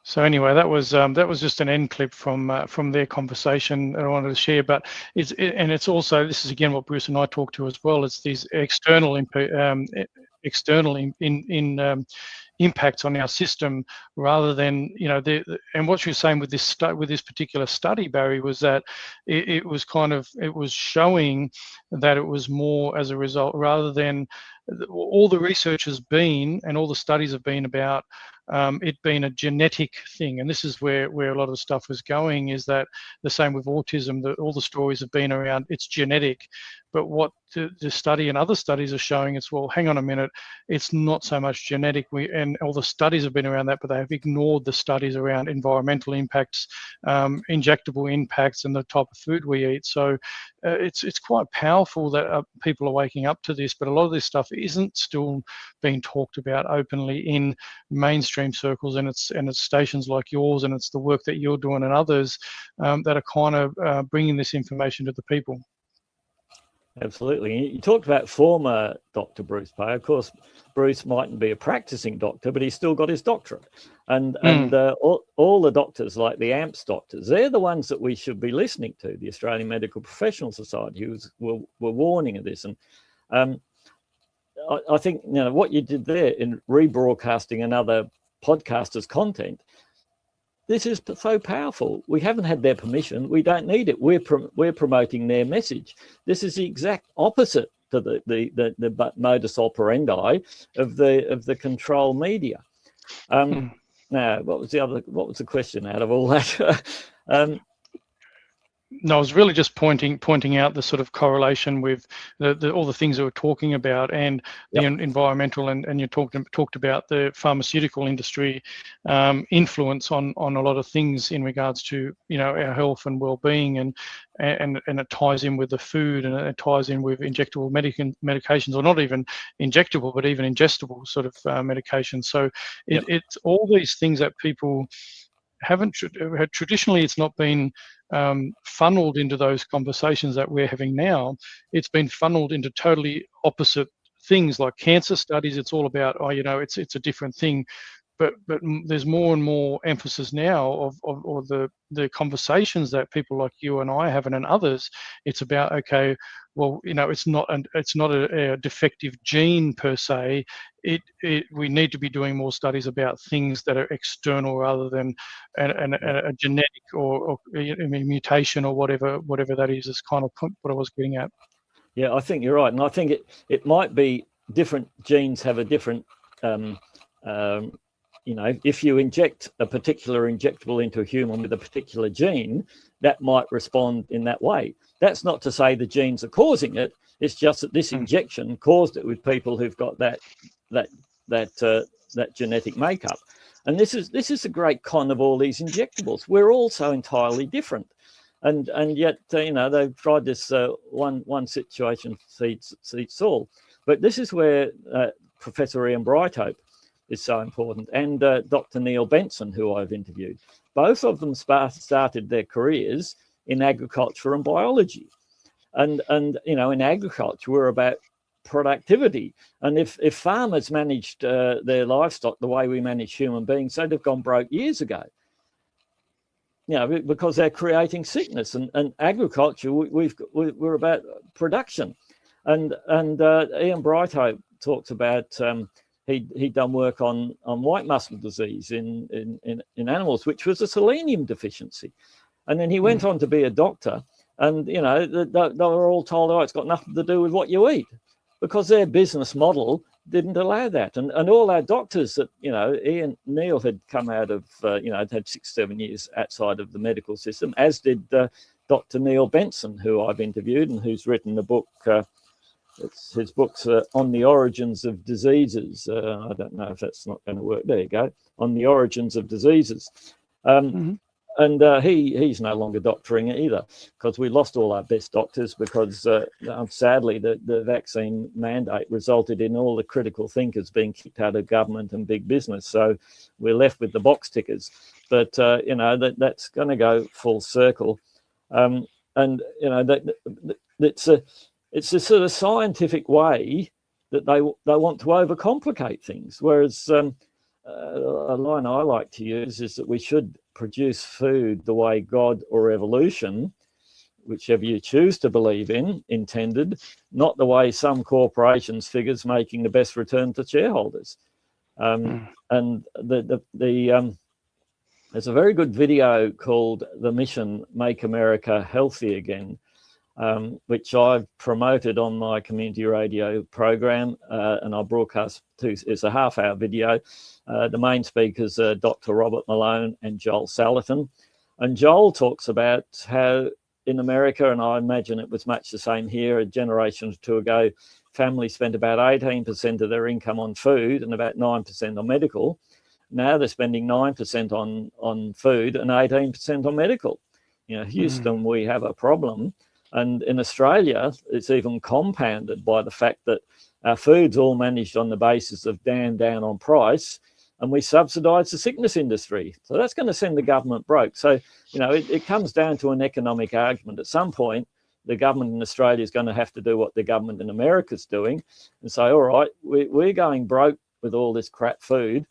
So anyway, that was just an end clip from their conversation that I wanted to share. But it's also, this is again what Bruce and I talked to as well. It's these external impacts on our system, rather than and what you're saying with this particular study, Barry, was that it was showing that it was more as a result, rather than all the research has been and all the studies have been about it being a genetic thing. And this is where a lot of the stuff is going, is that the same with autism, that all the stories have been around it's genetic. But what the study and other studies are showing is, well, hang on a minute, it's not so much genetic. And all the studies have been around that, but they have ignored the studies around environmental impacts, injectable impacts, and the type of food we eat. So it's quite powerful that people are waking up to this, but a lot of this stuff isn't still being talked about openly in mainstream circles, and it's stations like yours, and it's the work that you're doing and others that are kind of bringing this information to the people. Absolutely. You talked about former Dr. Bruce Pay. Of course, Bruce mightn't be a practicing doctor, but he's still got his doctorate. And all the doctors, like the AMPS doctors, they're the ones that we should be listening to, the Australian Medical Professional Society, who were warning of this. And I think what you did there in rebroadcasting another podcaster's content, this is so powerful. We haven't had their permission. We don't need it. We're promoting their message. This is the exact opposite to the modus operandi of the control media. Now, what was the question out of all that? No, I was really just pointing out the sort of correlation with all the things that we're talking about, and the environmental, and you talked about the pharmaceutical industry influence on a lot of things in regards to, you know, our health and well-being, and it ties in with the food, and it ties in with injectable medications, or not even injectable, but even ingestible sort of medications. So it's all these things that people haven't traditionally, it's not been funneled into those conversations that we're having now. It's been funneled into totally opposite things, like cancer studies. It's all about, oh, you know, it's a different thing, but there's more and more emphasis now of the conversations that people like you and I are having, and others. It's about, okay, well, you know, it's not a defective gene per se. We need to be doing more studies about things that are external, rather than a genetic or a mutation or whatever that is kind of what I was getting at. Yeah, I think you're right, and I think it might be different genes have a different. You know, if you inject a particular injectable into a human with a particular gene, that might respond in that way. That's not to say the genes are causing it. It's just that this injection caused it with people who've got that genetic makeup. And this is the great con of all these injectables. We're all so entirely different, and yet you know, they've tried this one situation suits all. But this is where Professor Ian Brightope is so important, and Dr. Neil Benson, who I've interviewed. Both of them started their careers in agriculture and biology, and you know, in agriculture we're about productivity, and if farmers managed their livestock the way we manage human beings, they'd have gone broke years ago. You know, because they're creating sickness, and agriculture, we're about production, and Ian Brightope talks about. He'd done work on white muscle disease in animals, which was a selenium deficiency. And then he went on to be a doctor, and, you know, they were all told, oh, it's got nothing to do with what you eat, because their business model didn't allow that. And all our doctors that, you know, Neil had come out of, you know, had 6-7 years outside of the medical system, as did Dr. Neil Benson, who I've interviewed and who's written the book, his book's On the Origins of Diseases. I don't know if that's not going to work. There you go. On the Origins of Diseases. And he's no longer doctoring it either, because we lost all our best doctors, because sadly the vaccine mandate resulted in all the critical thinkers being kicked out of government and big business. So we're left with the box tickers. But, you know, that's going to go full circle. And, you know, it's a sort of scientific way that they want to overcomplicate things. Whereas a line I like to use is that we should produce food the way God or evolution, whichever you choose to believe in, intended, not the way some corporations figures making the best return to shareholders. And there's a very good video called The Mission Make America Healthy Again, which I've promoted on my community radio program, and I broadcast to. It's a half-hour video. The main speakers are Dr. Robert Malone and Joel Salatin. And Joel talks about how in America, and I imagine it was much the same here a generation or two ago, families spent about 18% of their income on food and about 9% on medical. Now they're spending 9% on food and 18% on medical. You know, Houston, we have a problem. And in Australia, it's even compounded by the fact that our food's all managed on the basis of down on price, and we subsidise the sickness industry. So that's going to send the government broke. So, you know, it comes down to an economic argument. At some point, the government in Australia is going to have to do what the government in America is doing and say, all right, we're going broke with all this crap food.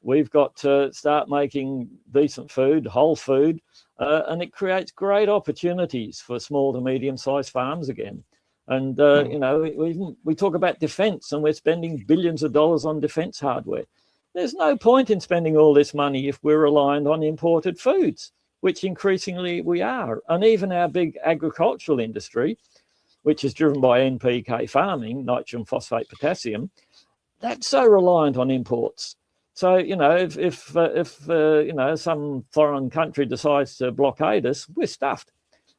We've got to start making decent food, whole food, and it creates great opportunities for small to medium-sized farms again. And, you know, we talk about defence, and we're spending billions of dollars on defence hardware. there's no point in spending all this money if we're reliant on imported foods, which increasingly we are. And even our big agricultural industry, which is driven by NPK farming, nitrogen, phosphate, potassium, that's so reliant on imports. So, you know, if you know, some foreign country decides to blockade us, we're stuffed.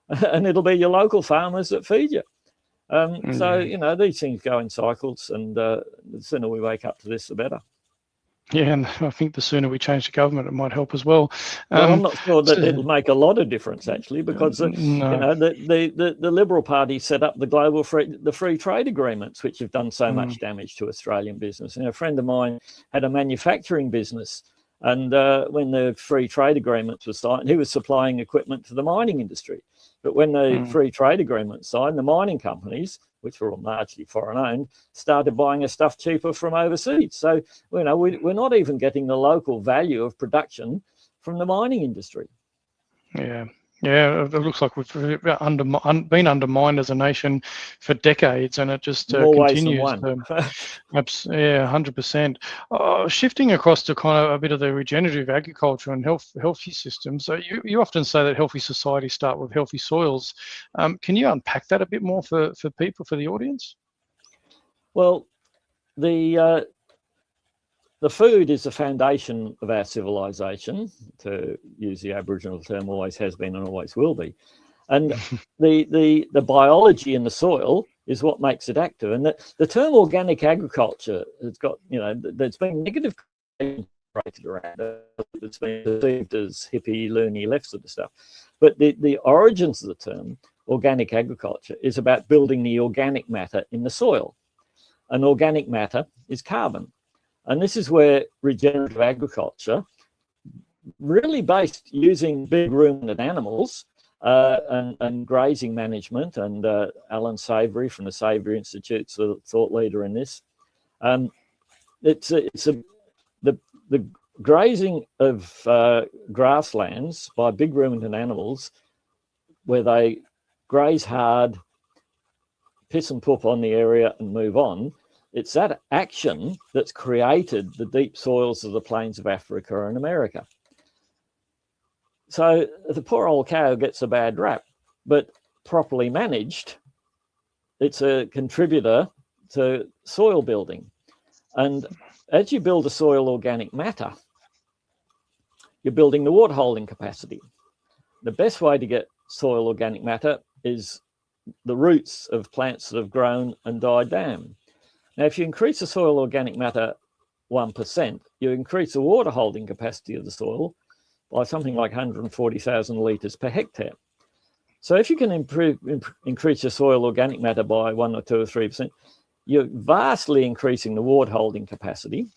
And it'll be your local farmers that feed you. So, you know, these things go in cycles, and the sooner we wake up to this, the better. Yeah, and I think the sooner we change the government, it might help as well. Well, I'm not sure that it'll make a lot of difference, actually, because no. you know, the Liberal Party set up the free trade agreements, which have done so much damage to Australian business. And a friend of mine had a manufacturing business, and when the free trade agreements were signed, he was supplying equipment to the mining industry. But when the free trade agreement signed, the mining companies, which were all largely foreign owned, started buying us stuff cheaper from overseas. So, you know, we're not even getting the local value of production from the mining industry. Yeah. Yeah, it looks like we've been undermined as a nation for decades, and it just continues. Yeah, 100%. Shifting across to kind of a bit of the regenerative agriculture and healthy systems. So you often say that healthy societies start with healthy soils. Can you unpack that a bit more for people, for the audience? Well, the food is the foundation of our civilization, to use the Aboriginal term, always has been and always will be. And the biology in the soil is what makes it active. And the term organic agriculture has got, you know, there's been negative around it. It's been perceived as hippie, loony, left sort of stuff. But the origins of the term organic agriculture is about building the organic matter in the soil. And organic matter is carbon. And this is where regenerative agriculture, really based using big ruminant animals and grazing management, and Alan Savory from the Savory Institute's a thought leader in this. The grazing of grasslands by big ruminant animals, where they graze hard, piss and poop on the area and move on. It's that action that's created the deep soils of the plains of Africa and America. So the poor old cow gets a bad rap, but properly managed, it's a contributor to soil building. And as you build a soil organic matter, you're building the water holding capacity. The best way to get soil organic matter is the roots of plants that have grown and died down. Now, if you increase the soil organic matter 1%, you increase the water holding capacity of the soil by something like 140,000 litres per hectare. So if you can increase your soil organic matter by 1 or 2 or 3%, you're vastly increasing the water holding capacity,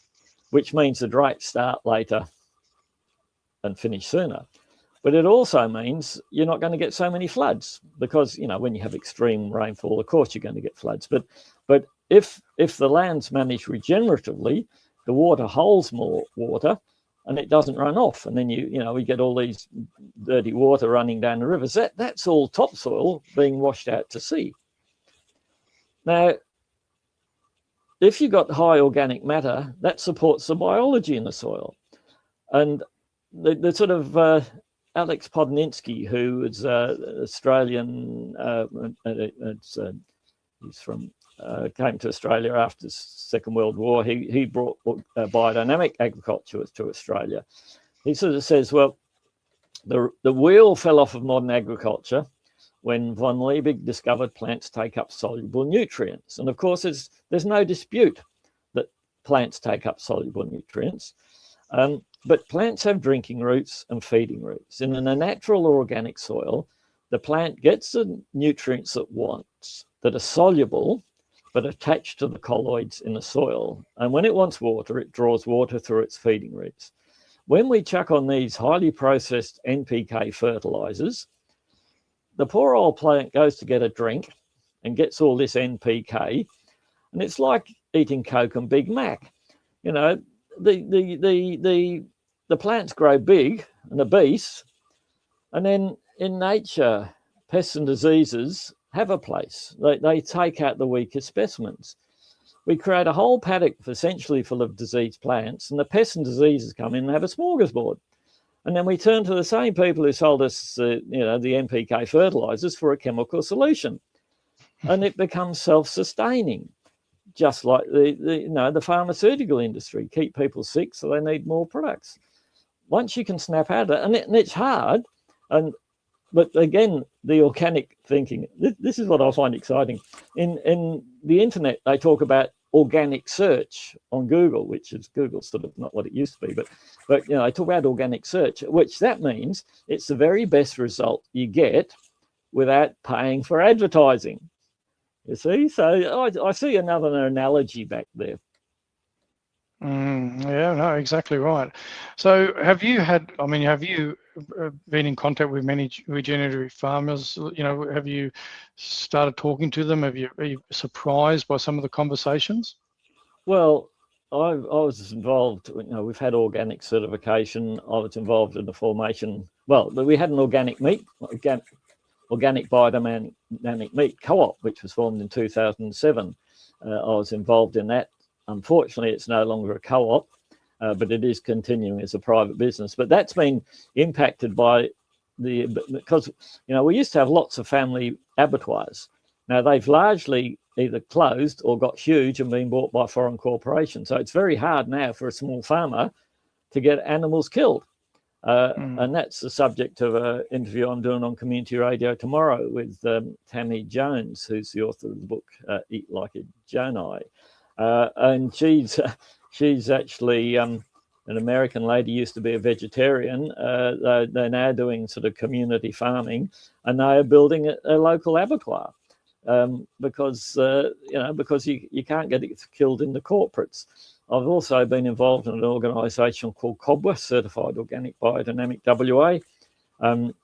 which means the droughts start later and finish sooner. But it also means you're not going to get so many floods, because, you know, when you have extreme rainfall, of course you're going to get floods. But if the land's managed regeneratively, the water holds more water and it doesn't run off. And then we get all these dirty water running down the rivers. That's all topsoil being washed out to sea. Now, if you've got high organic matter, that supports the biology in the soil. And the sort of Alex Podninsky, who is Australian, he's from came to Australia after the Second World War. He brought biodynamic agriculture to Australia. He sort of says, well, the wheel fell off of modern agriculture when von Liebig discovered plants take up soluble nutrients. And of course, there's no dispute that plants take up soluble nutrients. But plants have drinking roots and feeding roots. And in a natural or organic soil, the plant gets the nutrients it wants that are soluble, but attached to the colloids in the soil. And when it wants water, it draws water through its feeding roots. When we chuck on these highly processed NPK fertilizers, the poor old plant goes to get a drink and gets all this NPK, and it's like eating Coke and Big Mac. You know, the plants grow big and obese, and then in nature, pests and diseases have a place. They take out the weaker specimens. we create a whole paddock essentially full of diseased plants, and the pests and diseases come in and have a smorgasbord. And then we turn to the same people who sold us, the NPK fertilizers for a chemical solution, and it becomes self-sustaining, just like the pharmaceutical industry. Keep people sick, so they need more products. Once you can snap out of it, and it's hard, but again, the organic thinking. This is what I find exciting. In the internet, they talk about organic search on Google, which is Google's sort of not what it used to be, but I talk about organic search, which that means it's the very best result you get without paying for advertising. You see, so I see another analogy back there. Yeah, no, exactly right. So have you been in contact with many regenerative farmers? Have you started talking to them? Are you surprised by some of the conversations? Well, I was involved, we've had organic certification. I was involved in the formation. Well, we had an organic biodynamic meat co-op, which was formed in 2007. I was involved in that. Unfortunately, it's no longer a co-op, but it is continuing as a private business. But that's been impacted by because we used to have lots of family abattoirs. Now they've largely either closed or got huge and been bought by foreign corporations. So it's very hard now for a small farmer to get animals killed. And that's the subject of an interview I'm doing on community radio tomorrow with Tammy Jones, who's the author of the book Eat Like a Jonai. And she's actually an American lady, used to be a vegetarian. They're now doing sort of community farming, and they are building a local abattoir because you can't get it killed in the corporates. I've also been involved in an organisation called COBWA, Certified Organic Biodynamic WA. I'm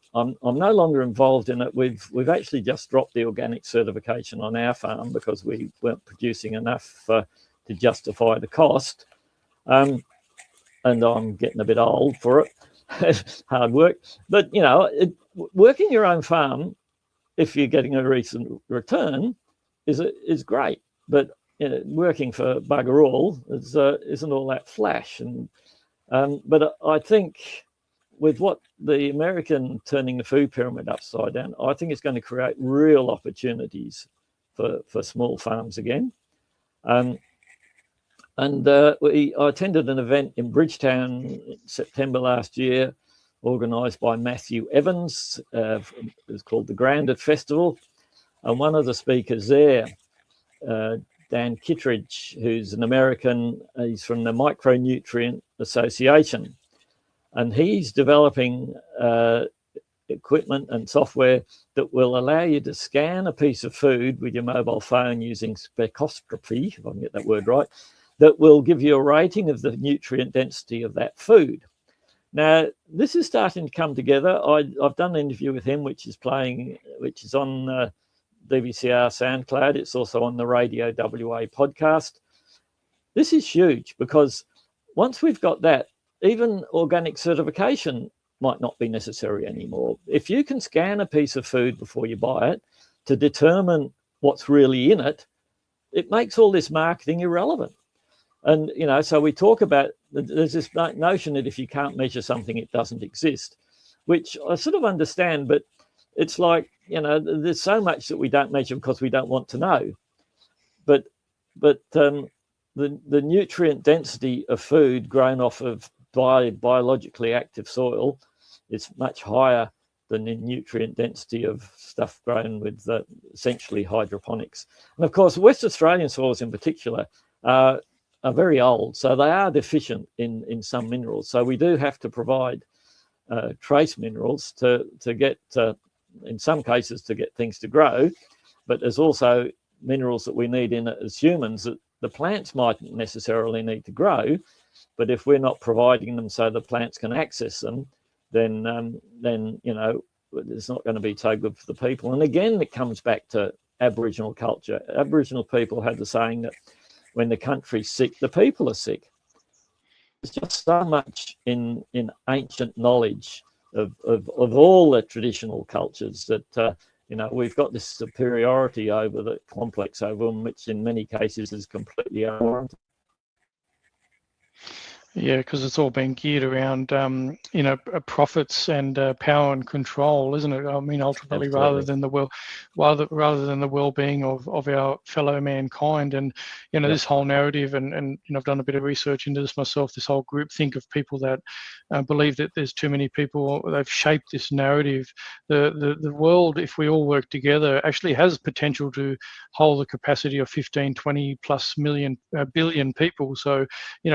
no longer involved in it. We've actually just dropped the organic certification on our farm because we weren't producing enough to justify the cost. And I'm getting a bit old for it. It's hard work. But, working your own farm, if you're getting a recent return, is great. But working for bugger all isn't all that flash. But I think with what the American turning the food pyramid upside down, I think it's going to create real opportunities for small farms again. I attended an event in Bridgetown in September last year, organised by Matthew Evans. It's called the Grounded Festival. And one of the speakers there, Dan Kittredge, who's an American, he's from the Micronutrient Association. And he's developing equipment and software that will allow you to scan a piece of food with your mobile phone using spectroscopy, if I can get that word right, that will give you a rating of the nutrient density of that food. Now, this is starting to come together. I've done an interview with him, which is on DVCR SoundCloud. It's also on the Radio WA podcast. This is huge because once we've got that, even organic certification might not be necessary anymore. If you can scan a piece of food before you buy it to determine what's really in it, it makes all this marketing irrelevant. And, so we talk about, there's this notion that if you can't measure something, it doesn't exist, which I sort of understand, but it's like, there's so much that we don't measure because we don't want to know. But the nutrient density of food grown off of biologically active soil is much higher than the nutrient density of stuff grown with essentially hydroponics. And of course, West Australian soils in particular are very old, so they are deficient in some minerals. So we do have to provide trace minerals to get, in some cases, to get things to grow. But there's also minerals that we need in it as humans that the plants mightn't necessarily need to grow. But if we're not providing them so the plants can access them, then it's not going to be so good for the people. And again, it comes back to Aboriginal culture. Aboriginal people had the saying that when the country's sick, the people are sick. There's just so much in ancient knowledge of all the traditional cultures that You know, we've got this superiority over the complex over them, which in many cases is completely unwarranted. Yeah, because it's all been geared around, profits and power and control, isn't it? I mean, ultimately, Absolutely. rather than the well-being of our fellow mankind. And Yep. this whole narrative, and I've done a bit of research into this myself. This whole group think of people that believe that there's too many people. They've shaped this narrative. The world, if we all work together, actually has potential to hold the capacity of 15, 20 plus billion people. So,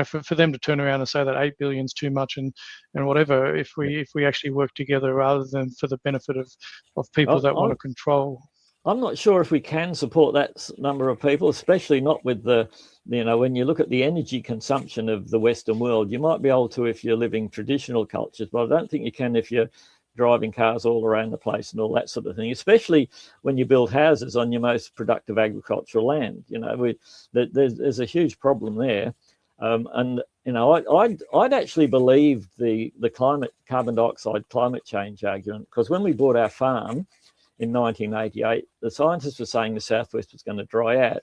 for them to turn around and say that 8 billion is too much and whatever, if we actually work together rather than for the benefit of people that want to control. I'm not sure if we can support that number of people, especially not with when you look at the energy consumption of the Western world. You might be able to if you're living traditional cultures, but I don't think you can if you're driving cars all around the place and all that sort of thing, especially when you build houses on your most productive agricultural land. There's a huge problem there. I'd actually believe the carbon dioxide climate change argument, because when we bought our farm in 1988, the scientists were saying the southwest was going to dry out,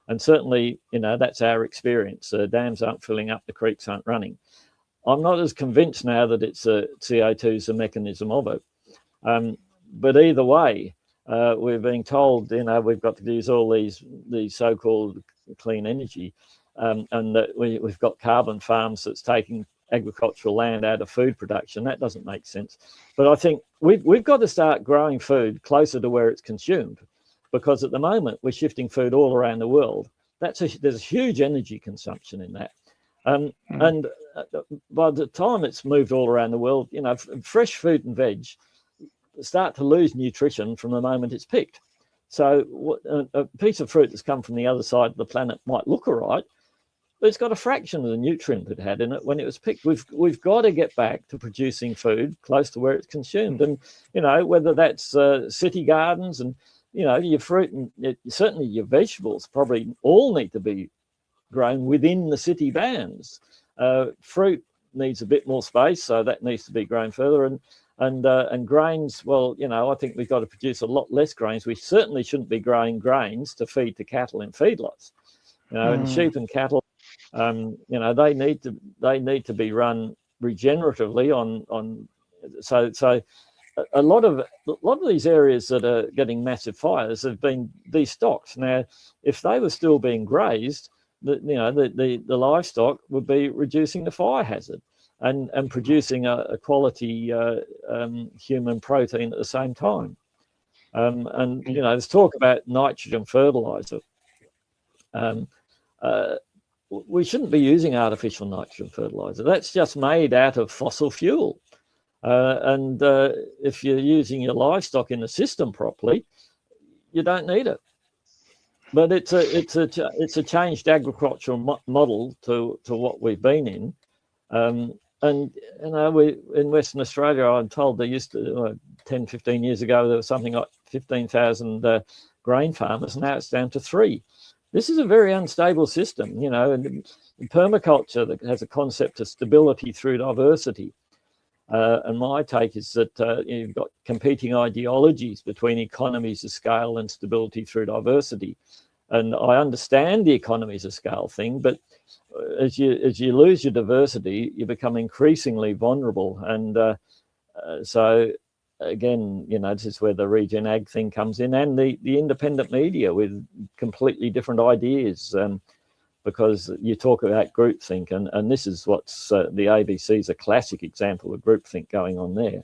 and certainly that's our experience. The dams aren't filling up, the creeks aren't running. I'm not as convinced now that it's CO2 is the mechanism of it, but either way, we're being told we've got to use all these so-called clean energy. And that we've got carbon farms that's taking agricultural land out of food production. That doesn't make sense. But I think we've got to start growing food closer to where it's consumed, because at the moment we're shifting food all around the world. There's a huge energy consumption in that. And by the time it's moved all around the world, fresh fruit and veg start to lose nutrition from the moment it's picked. So a piece of fruit that's come from the other side of the planet might look all right, but it's got a fraction of the nutrient it had in it when it was picked. We've got to get back to producing food close to where it's consumed, and whether that's city gardens and your fruit and certainly your vegetables probably all need to be grown within the city bounds. Fruit needs a bit more space, so that needs to be grown further, and grains. Well, I think we've got to produce a lot less grains. We certainly shouldn't be growing grains to feed to cattle in feedlots. And sheep and cattle. They need to be run regeneratively on. So a lot of these areas that are getting massive fires have been destocked. Now, if they were still being grazed, the livestock would be reducing the fire hazard and producing a quality human protein at the same time. There's talk about nitrogen fertilizer. We shouldn't be using artificial nitrogen fertilizer. That's just made out of fossil fuel. And if you're using your livestock in the system properly, you don't need it. But it's a changed agricultural model to what we've been in. We in Western Australia, I'm told they used to 10, 15 years ago there was something like 15,000 grain farmers. Now it's down to 3. This is a very unstable system, and permaculture that has a concept of stability through diversity. And my take is that you've got competing ideologies between economies of scale and stability through diversity. And I understand the economies of scale thing, but as you lose your diversity, you become increasingly vulnerable. And so again, this is where the regen ag thing comes in, and the independent media with completely different ideas, because you talk about groupthink, and this is what's the ABC is a classic example of groupthink going on there.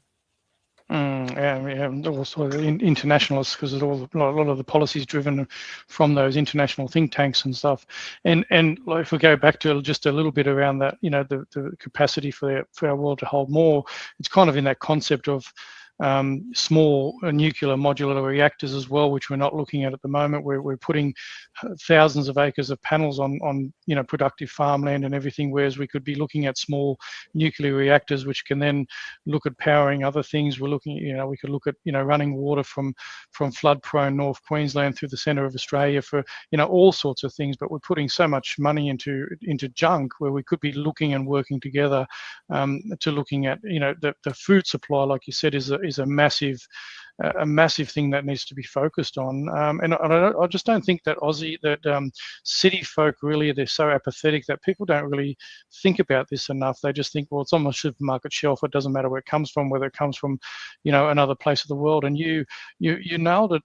And also the internationalists, because a lot of the policies driven from those international think tanks and stuff. And if we go back to just a little bit around that, the capacity for our world to hold more, it's kind of in that concept of small nuclear modular reactors as well, which we're not looking at the moment. We're putting thousands of acres of panels on productive farmland and everything, whereas we could be looking at small nuclear reactors, which can then look at powering other things. We're looking, we could look at running water from flood-prone North Queensland through the centre of Australia for all sorts of things. But we're putting so much money into junk where we could be looking and working together to looking at the food supply, like you said, is is a massive thing that needs to be focused on. And I just don't think that city folk really, they're so apathetic that people don't really think about this enough. They just think, well, it's on the supermarket shelf. It doesn't matter where it comes from, whether it comes from, another place of the world. And you nailed it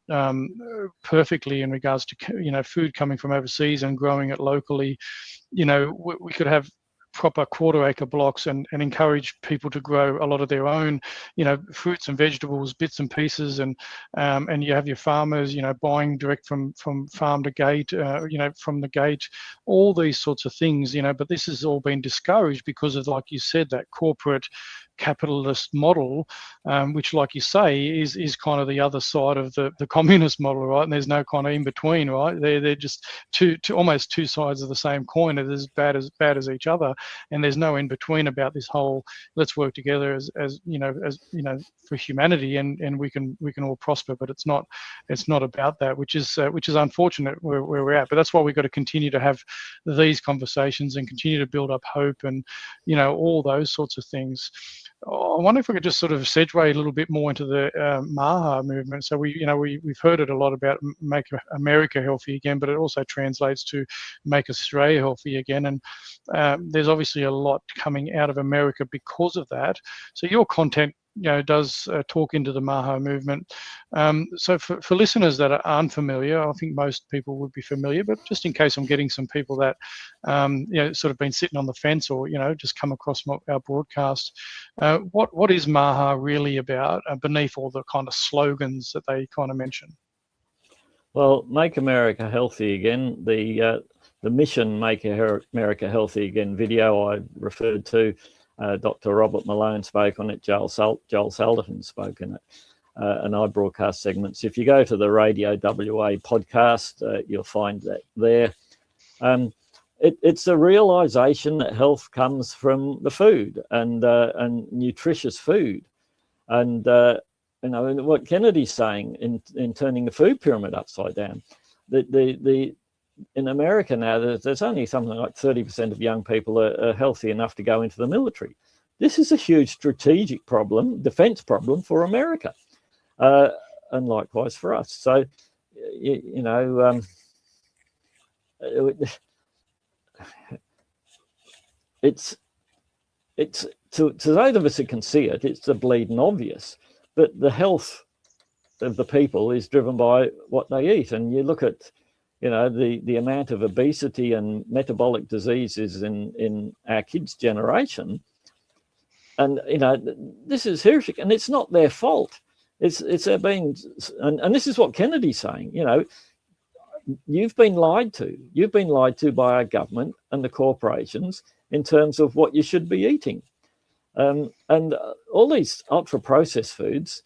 perfectly in regards to, food coming from overseas and growing it locally. We could have proper quarter-acre blocks and encourage people to grow a lot of their own, fruits and vegetables, bits and pieces, and you have your farmers, buying direct from farm to gate, from the gate, all these sorts of things, but this has all been discouraged because of, like you said, that corporate capitalist model, which, like you say, is kind of the other side of the communist model, right? And there's no kind of in between, right? They're just almost two sides of the same coin. They're as bad as each other, and there's no in between about this whole let's work together as for humanity, and we can all prosper. But it's not about that, which is unfortunate where we're at. But that's why we've got to continue to have these conversations and continue to build up hope and all those sorts of things. I wonder if we could just sort of segue a little bit more into the MAHA movement. So we've heard it a lot about make America healthy again, but it also translates to make Australia healthy again. And there's obviously a lot coming out of America because of that. So your content does talk into the MAHA movement. So for listeners that are unfamiliar, I think most people would be familiar, but just in case I'm getting some people that, sort of been sitting on the fence or, just come across our broadcast, what is MAHA really about beneath all the kind of slogans that they kind of mention? Well, Make America Healthy Again, the mission Make America Healthy Again video I referred to, Dr. Robert Malone spoke on it, Joel Salderton spoke in it, and I broadcast segments. If you go to the Radio WA podcast, you'll find that there. It's a realisation that health comes from the food and nutritious food. And, what Kennedy's saying in turning the food pyramid upside down, in America now, there's only something like 30% of young people are healthy enough to go into the military. This is a huge strategic problem, defense problem for America, and likewise for us. So, it's to those of us who can see it, it's the bleeding obvious. But the health of the people is driven by what they eat. And you look at the amount of obesity and metabolic diseases in our kids' generation, and this is horrific, and it's not their fault. It's been, and this is what Kennedy's saying. You've been lied to. You've been lied to by our government and the corporations in terms of what you should be eating, and all these ultra-processed foods,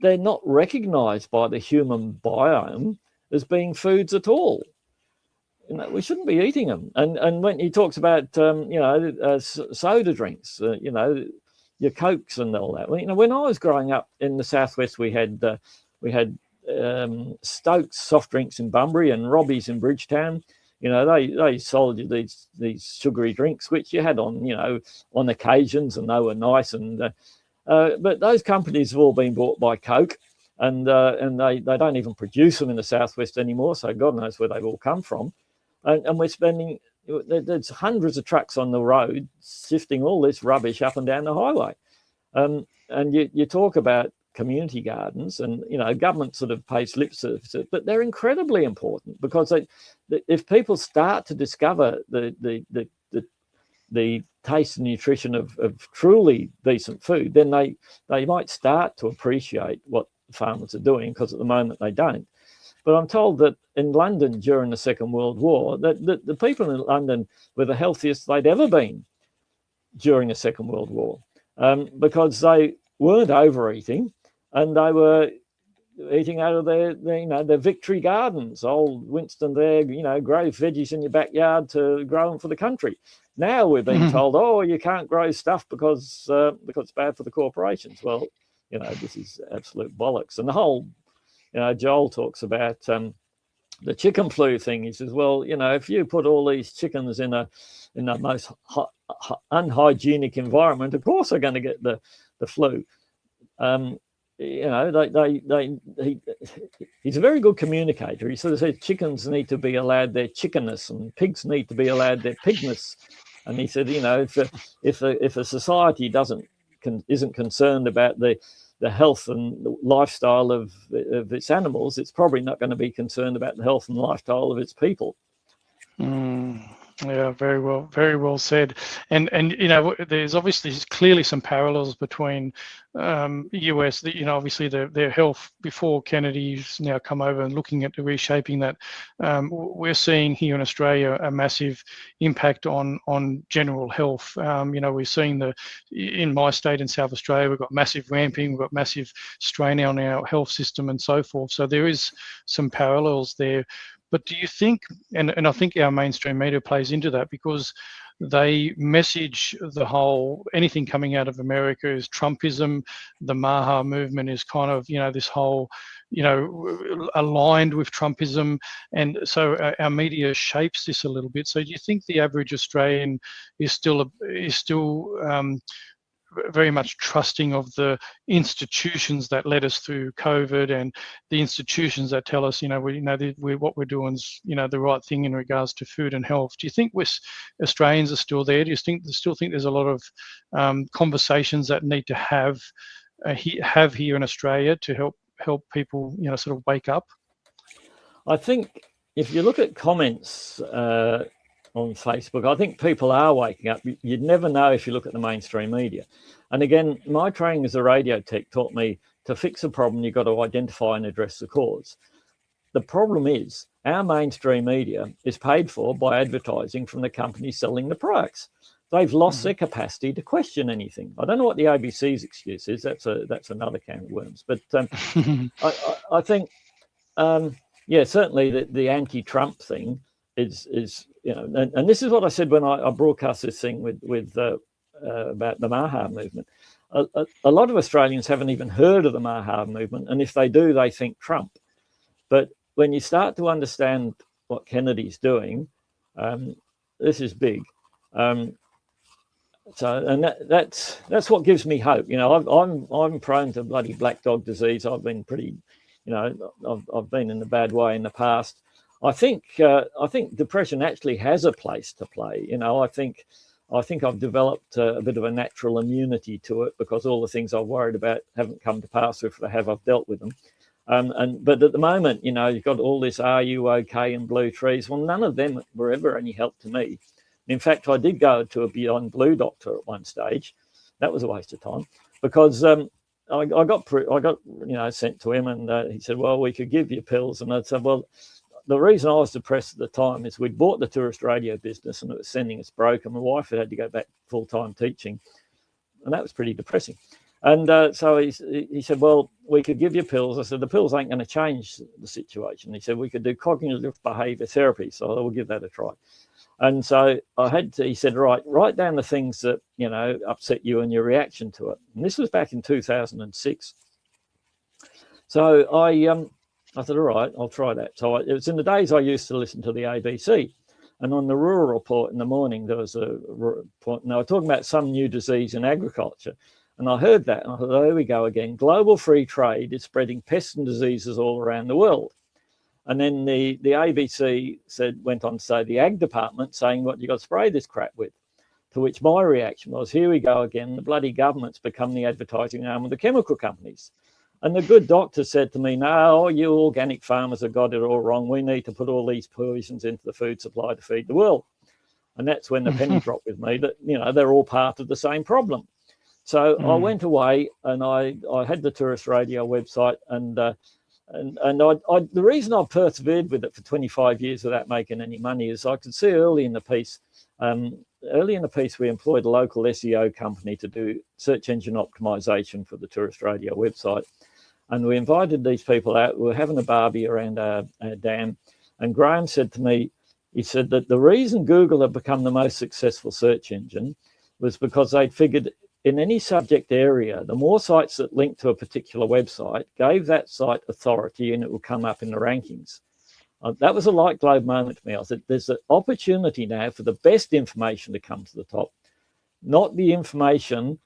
they're not recognised by the human biome as being foods at all. We shouldn't be eating them. And when he talks about soda drinks, your Cokes and all that. When I was growing up in the southwest, we had Stokes soft drinks in Bunbury and Robbie's in Bridgetown. They sold you these sugary drinks which you had on occasions, and they were nice. And but those companies have all been bought by Coke. And they don't even produce them in the southwest anymore, so God knows where they've all come from. And we're spending, there's hundreds of trucks on the road sifting all this rubbish up and down the highway. And you talk about community gardens, and government sort of pays lip service, but they're incredibly important, because if people start to discover the taste and nutrition of truly decent food, then they might start to appreciate what farmers are doing, because at the moment they don't. But I'm told that in London during the Second World War, that the people in London were the healthiest they'd ever been during the Second World War, because they weren't overeating, and they were eating out of their victory gardens. Old Winston there, grow veggies in your backyard to grow them for the country. Now we're being told, oh, you can't grow stuff because it's bad for the corporations. Well, this is absolute bollocks. And the whole, Joel talks about the chicken flu thing. He says, well, if you put all these chickens in the most unhygienic environment, of course they're going to get the flu. he's a very good communicator. He sort of said chickens need to be allowed their chickenness and pigs need to be allowed their pigness. And he said, if a society isn't concerned about the health and the lifestyle of its animals, it's probably not going to be concerned about the health and lifestyle of its people. Yeah, very well said. And there's obviously clearly some parallels between US, obviously their health before Kennedy's now come over and looking at the reshaping that. We're seeing here in Australia a massive impact on general health. We're seeing in my state in South Australia, we've got massive ramping, we've got massive strain on our health system and so forth. So there is some parallels there. But do you think, and I think our mainstream media plays into that, because they message the whole, anything coming out of America is Trumpism, the Maha movement is kind of, this whole, aligned with Trumpism. And so our media shapes this a little bit. So do you think the average Australian is still very much trusting of the institutions that led us through COVID and the institutions that tell us, what we're doing is, the right thing in regards to food and health? Do you think Australians are still there? Do you still think there's a lot of conversations that need to have here in Australia to help people, sort of wake up? I think if you look at comments on Facebook, I think people are waking up. You'd never know if you look at the mainstream media. And again, my training as a radio tech taught me to fix a problem, you've got to identify and address the cause. The problem is our mainstream media is paid for by advertising from the companies selling the products. They've lost their capacity to question anything. I don't know what the ABC's excuse is. That's another can of worms. But I think, certainly the anti-Trump thing is and this is what I said when I broadcast this thing with about the Maha movement. A lot of Australians haven't even heard of the Maha movement, and if they do, they think Trump. But when you start to understand what Kennedy's doing, this is big. That's what gives me hope. I'm prone to bloody black dog disease. I've been pretty, I've been in a bad way in the past. I think depression actually has a place to play. I think I've developed a bit of a natural immunity to it because all the things I've worried about haven't come to pass. If they have, I've dealt with them. But at the moment, you've got all this "Are you okay?" and blue trees. Well, none of them were ever any help to me. In fact, I did go to a Beyond Blue doctor at one stage. That was a waste of time because I got sent to him, and he said, "Well, we could give you pills," and I said, "Well." The reason I was depressed at the time is we'd bought the tourist radio business and it was sending us broke, and my wife had to go back full-time teaching, and that was pretty depressing. And so he said, well, we could give you pills. I said, the pills ain't going to change the situation. He said, we could do cognitive behaviour therapy, so I will give that a try. And so he said, right, write down the things that, upset you and your reaction to it. And this was back in 2006. So I said, all right, I'll try that. So it was in the days I used to listen to the ABC. And on the rural report in the morning, there was a report, and they were talking about some new disease in agriculture. And I heard that, and I thought, oh, here we go again. Global free trade is spreading pests and diseases all around the world. And then the ABC went on to say, the ag department saying, what you got to spray this crap with? To which my reaction was, here we go again. The bloody government's become the advertising arm of the chemical companies. And the good doctor said to me, no, you organic farmers have got it all wrong. We need to put all these poisons into the food supply to feed the world. And that's when the penny dropped with me that, they're all part of the same problem. So I went away and I had the tourist radio website and the reason I persevered with it for 25 years without making any money is I could see early in the piece, we employed a local SEO company to do search engine optimization for the tourist radio website. And we invited these people out. We were having a barbie around our dam. And Graham said to me, he said that the reason Google had become the most successful search engine was because they'd figured in any subject area, the more sites that linked to a particular website gave that site authority and it would come up in the rankings. That was a light globe moment to me. I said, there's an opportunity now for the best information to come to the top, not the information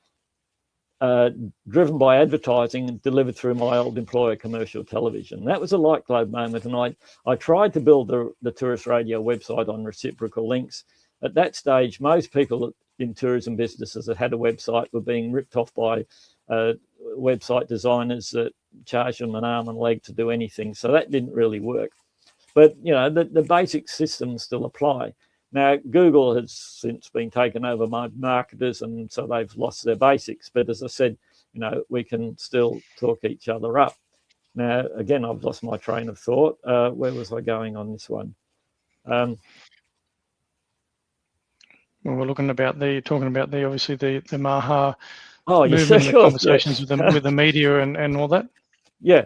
driven by advertising and delivered through my old employer, Commercial Television. That was a light globe moment, and I tried to build the tourist radio website on reciprocal links. At that stage, most people in tourism businesses that had a website were being ripped off by website designers that charged them an arm and leg to do anything. So that didn't really work. But, you know, the basic systems still apply. Now, Google has since been taken over by marketers, and so they've lost their basics. But as I said, you know, we can still talk each other up. Now, again, I've lost my train of thought. Where was I going on this one? Well, we're talking about the obviously the Maha movement, the conversations with the media and all that. Yeah.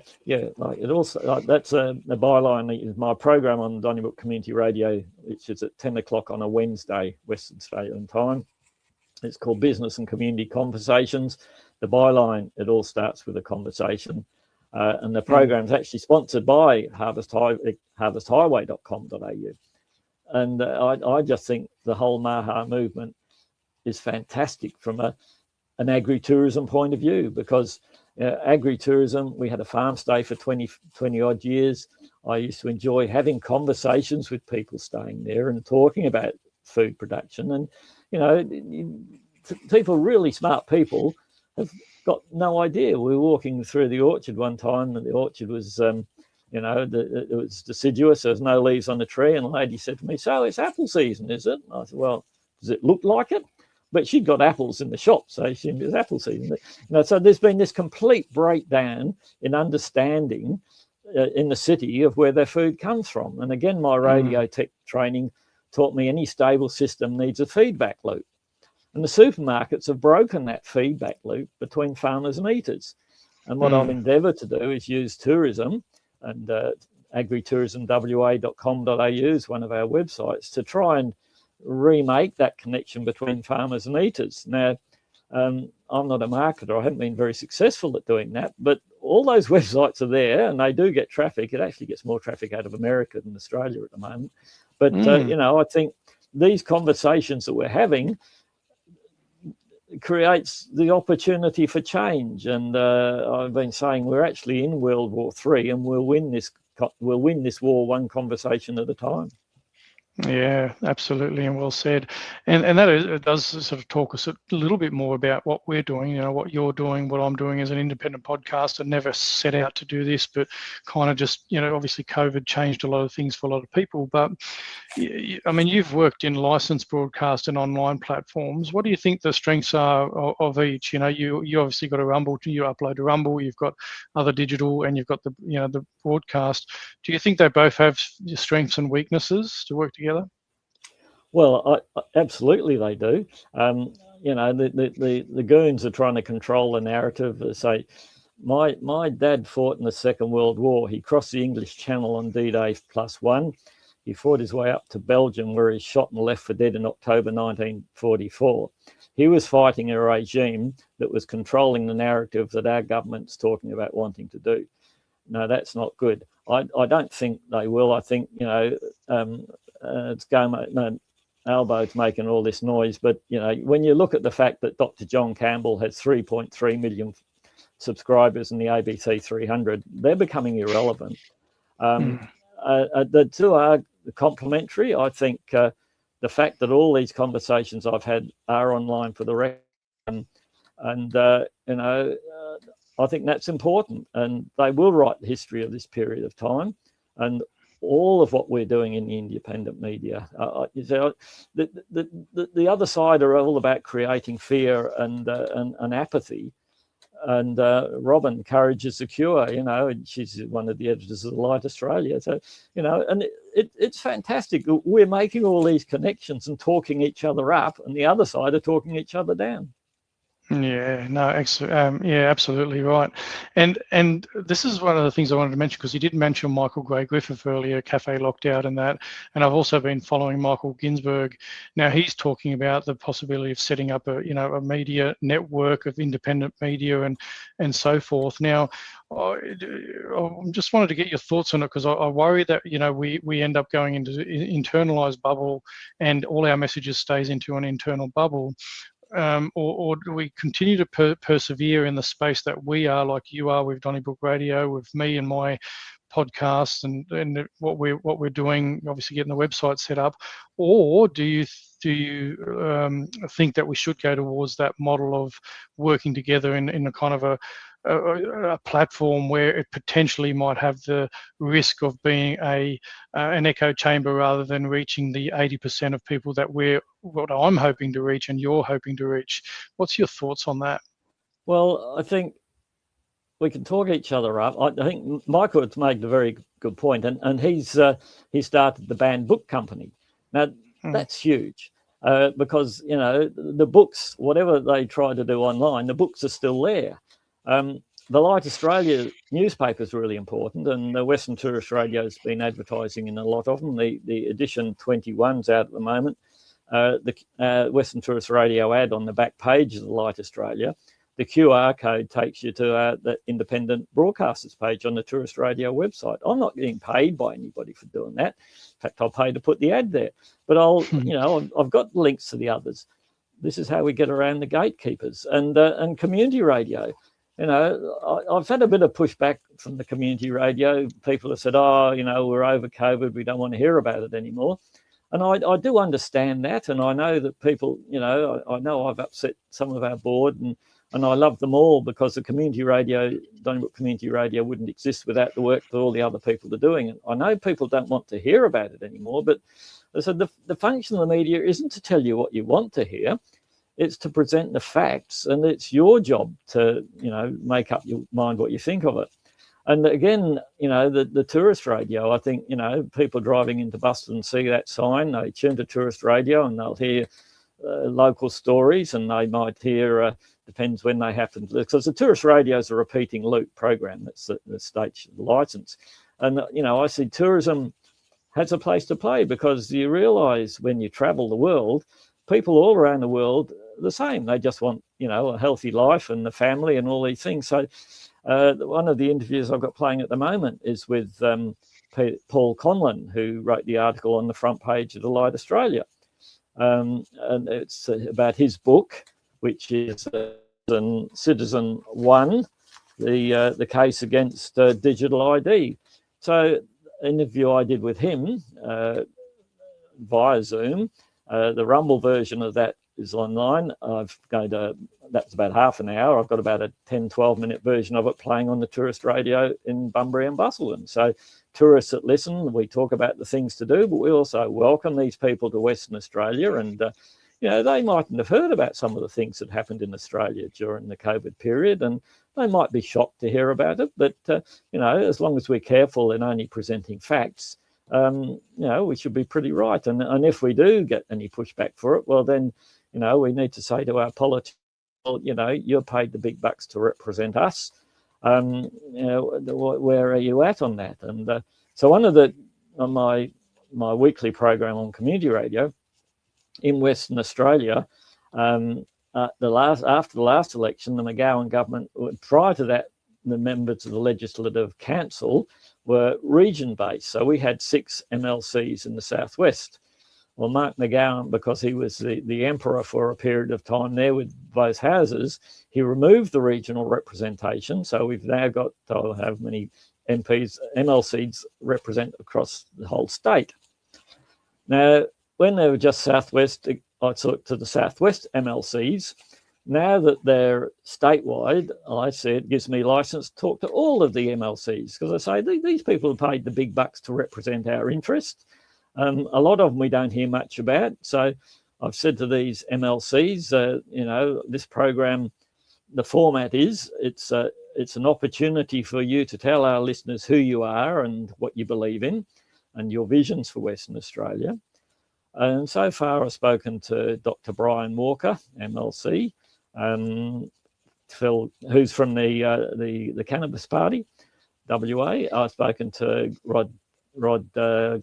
Like it also that's a byline is my program on Donnybrook Community Radio, which is at 10 o'clock on a Wednesday, Western Australian time. It's called Business and Community Conversations. The byline, it all starts with a conversation, and the program's actually sponsored by harvesthighway.com.au. And I just think the whole Maha movement is fantastic from an agri-tourism point of view, because agri-tourism, we had a farm stay for 20 odd years. I used to enjoy having conversations with people staying there and talking about food production. And, you know, people, really smart people, have got no idea. We were walking through the orchard one time, and the orchard was, you know, it was deciduous. There was no leaves on the tree. And the lady said to me, "So it's apple season, is it?" And I said, "Well, does it look like it?" But she'd got apples in the shop, so she knew it was apple season. You know, so there's been this complete breakdown in understanding in the city of where their food comes from. And again, my radio tech training taught me any stable system needs a feedback loop. And the supermarkets have broken that feedback loop between farmers and eaters. And what I've endeavoured to do is use tourism, and agritourismwa.com.au is one of our websites, to try and remake that connection between farmers and eaters. Now, I'm not a marketer. I haven't been very successful at doing that, but all those websites are there and they do get traffic. It actually gets more traffic out of America than Australia at the moment. But, you know, I think these conversations that we're having creates the opportunity for change. And I've been saying we're actually in World War III, and we'll win this war one conversation at a time. Yeah, absolutely, and well said. And that it does sort of talk us a little bit more about what we're doing, you know, what you're doing, what I'm doing as an independent podcaster. Never set out to do this, but kind of just, you know, obviously COVID changed a lot of things for a lot of people. But I mean, you've worked in licensed broadcast and online platforms. What do you think the strengths are of each? You know, you obviously got a Rumble, you upload to Rumble, you've got other digital, and you've got the, you know, the broadcast. Do you think they both have strengths and weaknesses to work together? Well, absolutely they do. You know, the goons are trying to control the narrative. They say, my dad fought in the Second World War. He crossed the English Channel on D-Day +1. He fought his way up to Belgium, where he's shot and left for dead in October 1944. He was fighting a regime that was controlling the narrative that our government's talking about wanting to do. No, that's not good. I don't think they will. I think, you know, it's going. No, Albo's making all this noise, but you know, when you look at the fact that Dr. John Campbell has 3.3 million subscribers in the ABC 300, they're becoming irrelevant. The two are complementary. I think the fact that all these conversations I've had are online for the record, and you know, I think that's important, and they will write the history of this period of time, and all of what we're doing in the independent media. The other side are all about creating fear and apathy. And Robin, Courage is the Cure, you know, and she's one of the editors of Light Australia. So, you know, and it's fantastic. We're making all these connections and talking each other up, and the other side are talking each other down. Yeah, no, yeah, absolutely right. And this is one of the things I wanted to mention, because you did mention Michael Gray-Griffith earlier, Cafe Locked-Out and that. And I've also been following Michael Ginsberg. Now he's talking about the possibility of setting up a media network of independent media and so forth. Now, I just wanted to get your thoughts on it, because I worry that, you know, we end up going into internalized bubble and all our messages stays into an internal bubble. or do we continue to persevere in the space that we are, like you are with Donnybrook Radio, with me and my podcasts, and what we're doing, obviously getting the website set up, or do you think that we should go towards that model of working together in a kind of a platform where it potentially might have the risk of being an echo chamber rather than reaching the 80% of people that what I'm hoping to reach and you're hoping to reach? What's your thoughts on that? Well, I think we can talk each other up. I think Michael has made a very good point, and he started the banned book company. Now that's huge because the books, whatever they try to do online, the books are still there. The Light Australia newspaper is really important, and the Western Tourist Radio has been advertising in a lot of them. The edition 21's out at the moment. The Western Tourist Radio ad on the back page of the Light Australia. The QR code takes you to the independent broadcasters page on the Tourist Radio website. I'm not getting paid by anybody for doing that. In fact, I'll pay to put the ad there. But I've got links to the others. This is how we get around the gatekeepers. And community radio. I've had a bit of pushback from the community radio. People have said, we're over COVID. We don't want to hear about it anymore. And I do understand that. And I know that people, I know I've upset some of our board, and I love them all, because the community radio, Donnybrook Community Radio, wouldn't exist without the work that all the other people are doing. And I know people don't want to hear about it anymore, but so the function of the media isn't to tell you what you want to hear. It's to present the facts, and it's your job to, make up your mind what you think of it. And again, the tourist radio, I think, people driving into Buston see that sign, they tune to tourist radio and they'll hear local stories, and they might hear, depends when they happen, because the tourist radio is a repeating loop program. That's the state license. And, I see tourism has a place to play, because you realise when you travel the world, people all around the world are the same. They just want, a healthy life and the family and all these things. So one of the interviews I've got playing at the moment is with Paul Conlon, who wrote the article on the front page of the Light Australia. And it's about his book, which is Citizen One, the case against digital ID. So an interview I did with him via Zoom. The Rumble version of that is online. That's about half an hour. I've got about a 10-12 minute version of it playing on the tourist radio in Bunbury and Busselton. So tourists that listen, we talk about the things to do, but we also welcome these people to Western Australia. And they mightn't have heard about some of the things that happened in Australia during the COVID period, and they might be shocked to hear about it. But as long as we're careful in only presenting facts, we should be pretty right. And if we do get any pushback for it, well, then, we need to say to our politicians, well, you're paid the big bucks to represent us. Where are you at on that? And so on my weekly program on community radio in Western Australia, after the last election, the McGowan government, prior to that, the members of the Legislative Council were region-based. So we had 6 MLCs in the southwest. Well, Mark McGowan, because he was the emperor for a period of time there with both houses, he removed the regional representation. So we've now got how many MLCs represent across the whole state. Now, when they were just southwest, I talked to the southwest MLCs. Now that they're statewide, I said, it gives me license to talk to all of the MLCs, because I say these people are paid the big bucks to represent our interests. A lot of them we don't hear much about. So I've said to these MLCs, this program, the format is, it's an opportunity for you to tell our listeners who you are and what you believe in and your visions for Western Australia. And so far I've spoken to Dr. Brian Walker, MLC, Phil, who's from the Cannabis Party, WA. I've spoken to Rod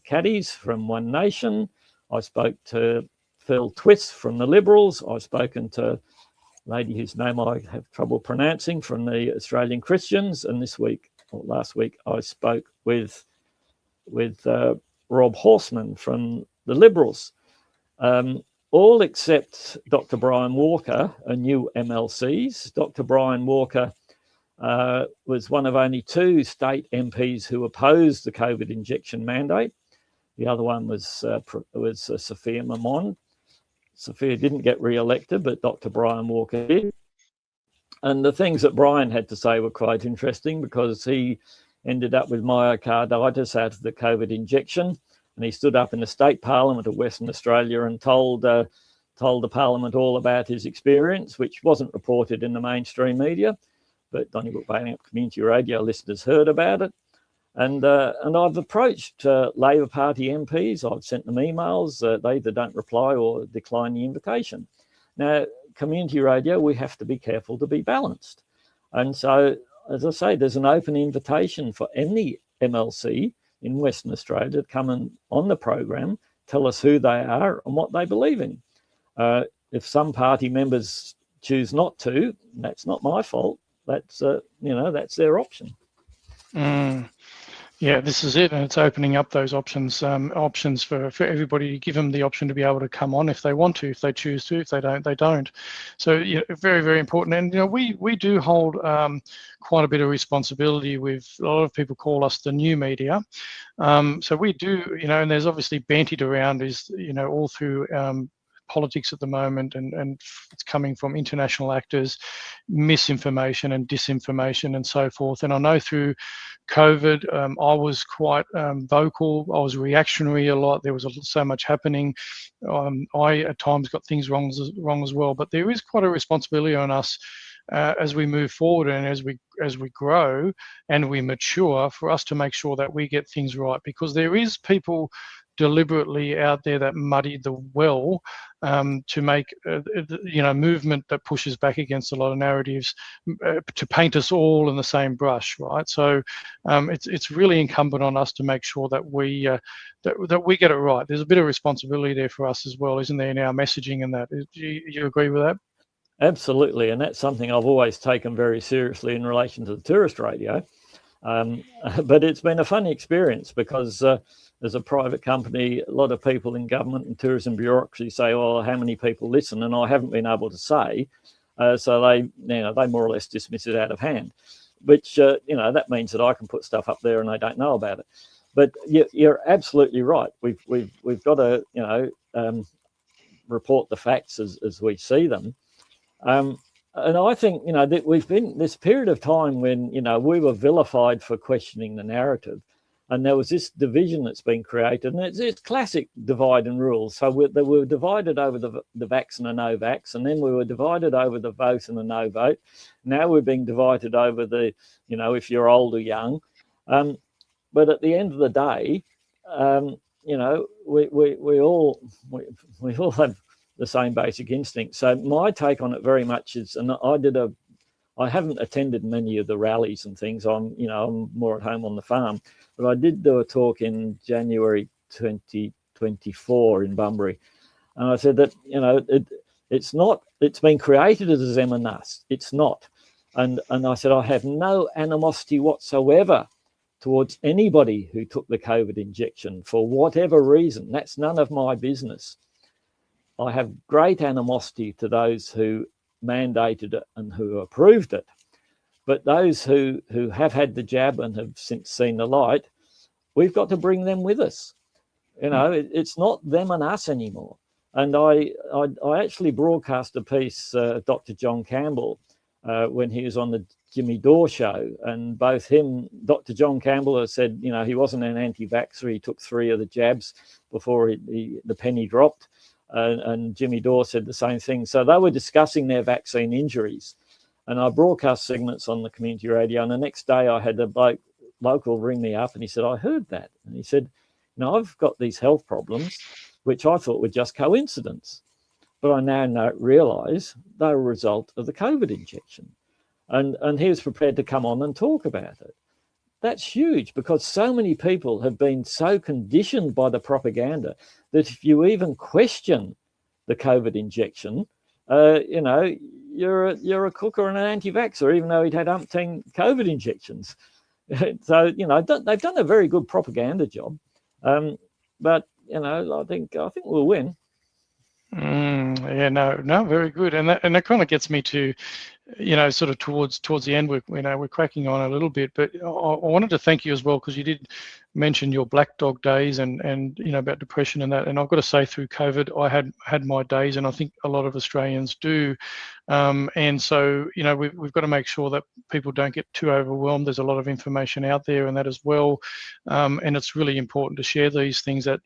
Caddies from One Nation. I spoke to Phil Twist from the Liberals. I've spoken to a lady whose name I have trouble pronouncing from the Australian Christians. And last week, I spoke with Rob Horseman from the Liberals. all except Dr. Brian Walker, a new MLCs. Dr. Brian Walker was one of only 2 state MPs who opposed the COVID injection mandate. The other one was Sophia Mamond. Sophia didn't get re-elected, but Dr. Brian Walker did. And the things that Brian had to say were quite interesting, because he ended up with myocarditis out of the COVID injection, and he stood up in the state parliament of Western Australia and told the parliament all about his experience, which wasn't reported in the mainstream media, but Donnybrook Bailey Community Radio listeners heard about it. And I've approached Labor Party MPs. I've sent them emails. They either don't reply or decline the invitation. Now, community radio, we have to be careful to be balanced. And so, as I say, there's an open invitation for any MLC in Western Australia to come on the program, tell us who they are and what they believe in. If some party members choose not to, that's not my fault. That's that's their option. Yeah, this is it, and it's opening up those options for everybody, to give them the option to be able to come on if they want to, if they choose to. If they don't, they don't. So very, very important. And we do hold quite a bit of responsibility with, a lot of people call us the new media. So we do, and there's obviously bantied around all through politics at the moment, and it's coming from international actors, misinformation and disinformation and so forth. And I know through COVID, I was quite vocal. I was reactionary a lot. There was so much happening. I at times got things wrong as well. But there is quite a responsibility on us as we move forward and as we grow and we mature, for us to make sure that we get things right, because there is people deliberately out there that muddy the well to make movement that pushes back against a lot of narratives, to paint us all in the same brush, right? So it's really incumbent on us to make sure that we that we get it right. There's a bit of responsibility there for us as well, isn't there, in our messaging and that? Do you agree with that? Absolutely, and that's something I've always taken very seriously in relation to the tourist radio. But it's been a funny experience, because as a private company, a lot of people in government and tourism bureaucracy say, well, how many people listen? And I haven't been able to say. So they more or less dismiss it out of hand, which, that means that I can put stuff up there and they don't know about it. But you're absolutely right. We've got to, report the facts as we see them. And I think, that we've been this period of time when, we were vilified for questioning the narrative. And there was this division that's been created, and it's classic divide and rule. So we were divided over the vax and the no vax, and then we were divided over the vote and the no vote. Now we're being divided over the, if you're old or young. But at the end of the day, we all have the same basic instinct. So my take on it very much is, and I haven't attended many of the rallies and things. I'm more at home on the farm, but I did do a talk in January 2024 in Bunbury, and I said that it's been created as them and us. It's not, and I said I have no animosity whatsoever towards anybody who took the COVID injection for whatever reason. That's none of my business. I have great animosity to those who mandated it and who approved it. But those who have had the jab and have since seen the light, we've got to bring them with us. It's not them and us anymore. And I actually broadcast a piece, Dr. John Campbell, when he was on the Jimmy Dore show, and both him, Dr. John Campbell, has said, he wasn't an anti-vaxxer. He took 3 of the jabs before the penny dropped. And Jimmy Dore said the same thing. So they were discussing their vaccine injuries. And I broadcast segments on the community radio. And the next day I had a bloke local ring me up and he said, I heard that. And he said, I've got these health problems, which I thought were just coincidence. But I now realise they're a result of the COVID injection. And he was prepared to come on and talk about it. That's huge, because so many people have been so conditioned by the propaganda that if you even question the COVID injection, you're a cooker and an anti-vaxxer, even though he'd had umpteen COVID injections. So, they've done a very good propaganda job. But, I think we'll win. Yeah, no, very good, and that kind of gets me to, sort of towards the end. We're cracking on a little bit, but I wanted to thank you as well, because you did mention your Black Dog days and about depression and that. And I've got to say, through COVID, I had my days, and I think a lot of Australians do. And so we've got to make sure that people don't get too overwhelmed. There's a lot of information out there and that as well, and it's really important to share these things. That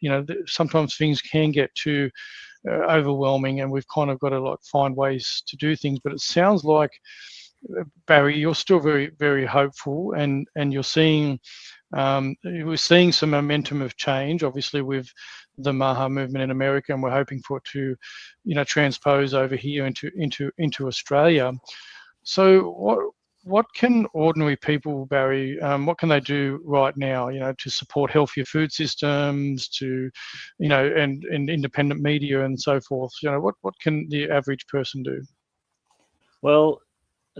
sometimes things can get too overwhelming, and we've kind of got to find ways to do things. But it sounds like, Barry, you're still very, very hopeful, and you're seeing we're seeing some momentum of change, obviously, with the Maha movement in America, and we're hoping for it to transpose over here into Australia. So what can ordinary people, Barry, what can they do right now, to support healthier food systems, to, and independent media and so forth? What can the average person do? Well,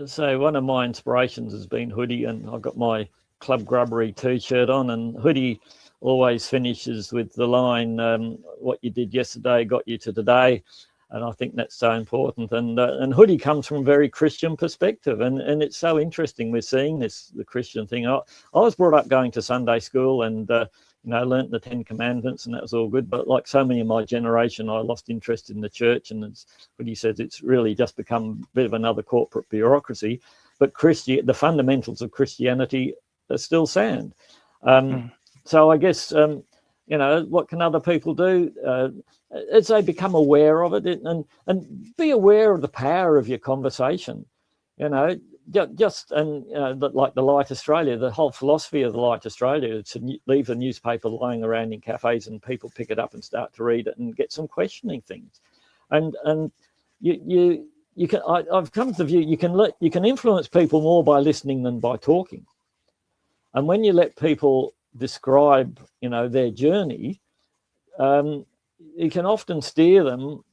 so one of my inspirations has been Hoodie, and I've got my Club Grubbery t-shirt on, and Hoodie always finishes with the line, what you did yesterday got you to today. And I think that's so important. And Hoodie comes from a very Christian perspective. And it's so interesting. We're seeing this, the Christian thing. I was brought up going to Sunday school and, learnt the 10 Commandments, and that was all good. But like so many of my generation, I lost interest in the church. And as Hoodie says, it's really just become a bit of another corporate bureaucracy. But the fundamentals of Christianity are still sound. So I guess, what can other people do? As they become aware of it, and be aware of the power of your conversation, like the Light Australia, the whole philosophy of the Light Australia is to leave the newspaper lying around in cafes and people pick it up and start to read it and get some questioning things. And you can, I've come to the view, you can influence people more by listening than by talking. And when you let people describe, their journey, you can often steer them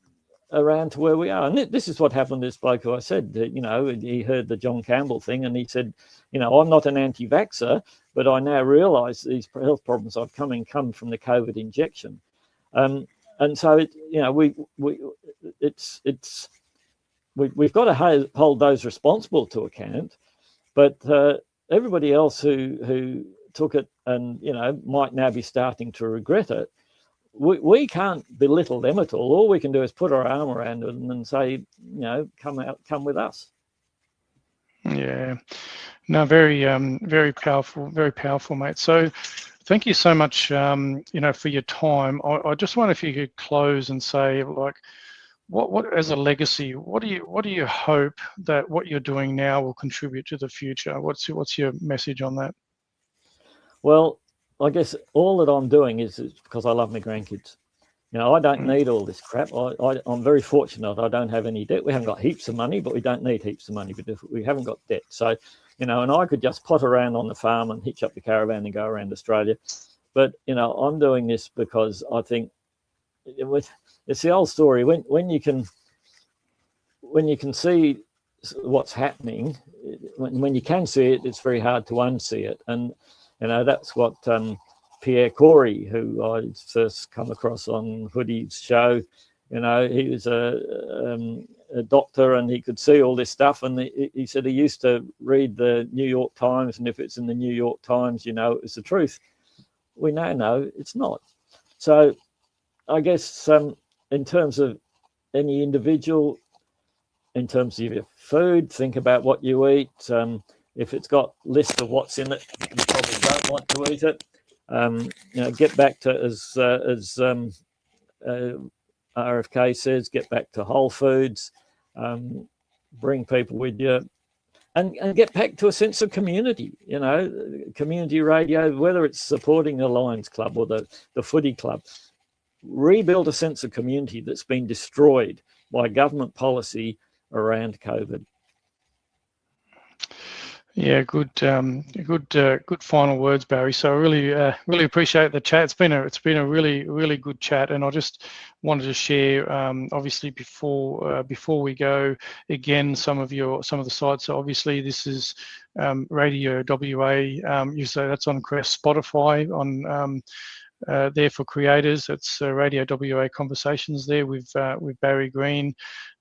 around to where we are. And this is what happened to this bloke who I said, he heard the John Campbell thing, and he said, I'm not an anti-vaxxer, but I now realise these health problems I've come from the COVID injection. And so, we've got to hold those responsible to account, but everybody else who took it and, might now be starting to regret it, we can't belittle them at all. All we can do is put our arm around them and say, come with us. Yeah, no, very powerful, mate. So thank you so much, for your time. I just wonder if you could close and say, what as a legacy, what do you hope that what you're doing now will contribute to the future? What's your message on that? Well, I guess all that I'm doing is because I love my grandkids. I don't need all this crap. I'm very fortunate. I don't have any debt. We haven't got heaps of money, but we don't need heaps of money. But we haven't got debt. So, and I could just pot around on the farm and hitch up the caravan and go around Australia. But, I'm doing this because I think it's the old story. When you can see what's happening, when you can see it, it's very hard to unsee it. And that's what Pierre Corey, who I first come across on Hoodie's show, he was a doctor and he could see all this stuff. And he said he used to read the New York Times, and if it's in the New York Times, it was the truth. We now know it's not. So I guess in terms of any individual, in terms of your food, think about what you eat. If it's got a list of what's in it, you probably don't want to eat it. Get back to, as RFK says, get back to whole foods, bring people with you, and get back to a sense of community, community radio, whether it's supporting the Lions Club or the footy club. Rebuild a sense of community that's been destroyed by government policy around COVID. Yeah, good final words, Barry. So I really appreciate the chat. It's been a really good chat, and I just wanted to share, obviously before we go again, some of the sites. So obviously this is Radio WA. You say that's on Spotify, on there for creators. It's Radio WA Conversations there with Barry Green,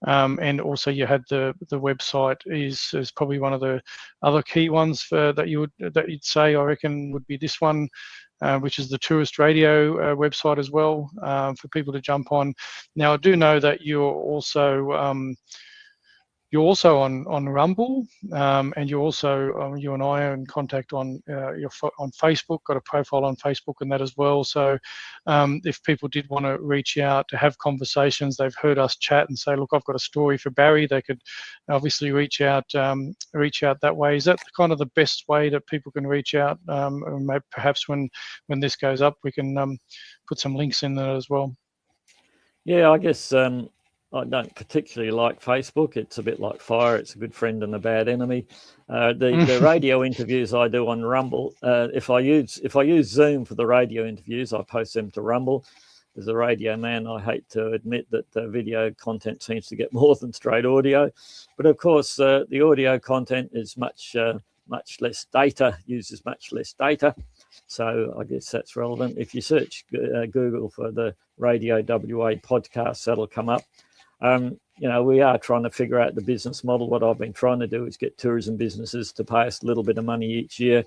and also you had the website is probably one of the other key ones that you'd say, I reckon, would be this one. Which is the Tourist Radio website as well, for people to jump on. Now, I do know that you're also on Rumble, and you and I are in contact on Facebook. Got a profile on Facebook and that as well. So, if people did want to reach out to have conversations, they've heard us chat and say, "Look, I've got a story for Barry." They could obviously reach out that way. Is that kind of the best way that people can reach out? And maybe perhaps when this goes up, we can put some links in there as well. Yeah, I guess. I don't particularly like Facebook. It's a bit like fire. It's a good friend and a bad enemy. The radio interviews I do on Rumble, if I use Zoom for the radio interviews, I post them to Rumble. As a radio man, I hate to admit that video content seems to get more than straight audio. But of course, the audio content is much less data, uses much less data. So I guess that's relevant. If you search Google for the Radio WA podcast, that'll come up. We are trying to figure out the business model. What I've been trying to do is get tourism businesses to pay us a little bit of money each year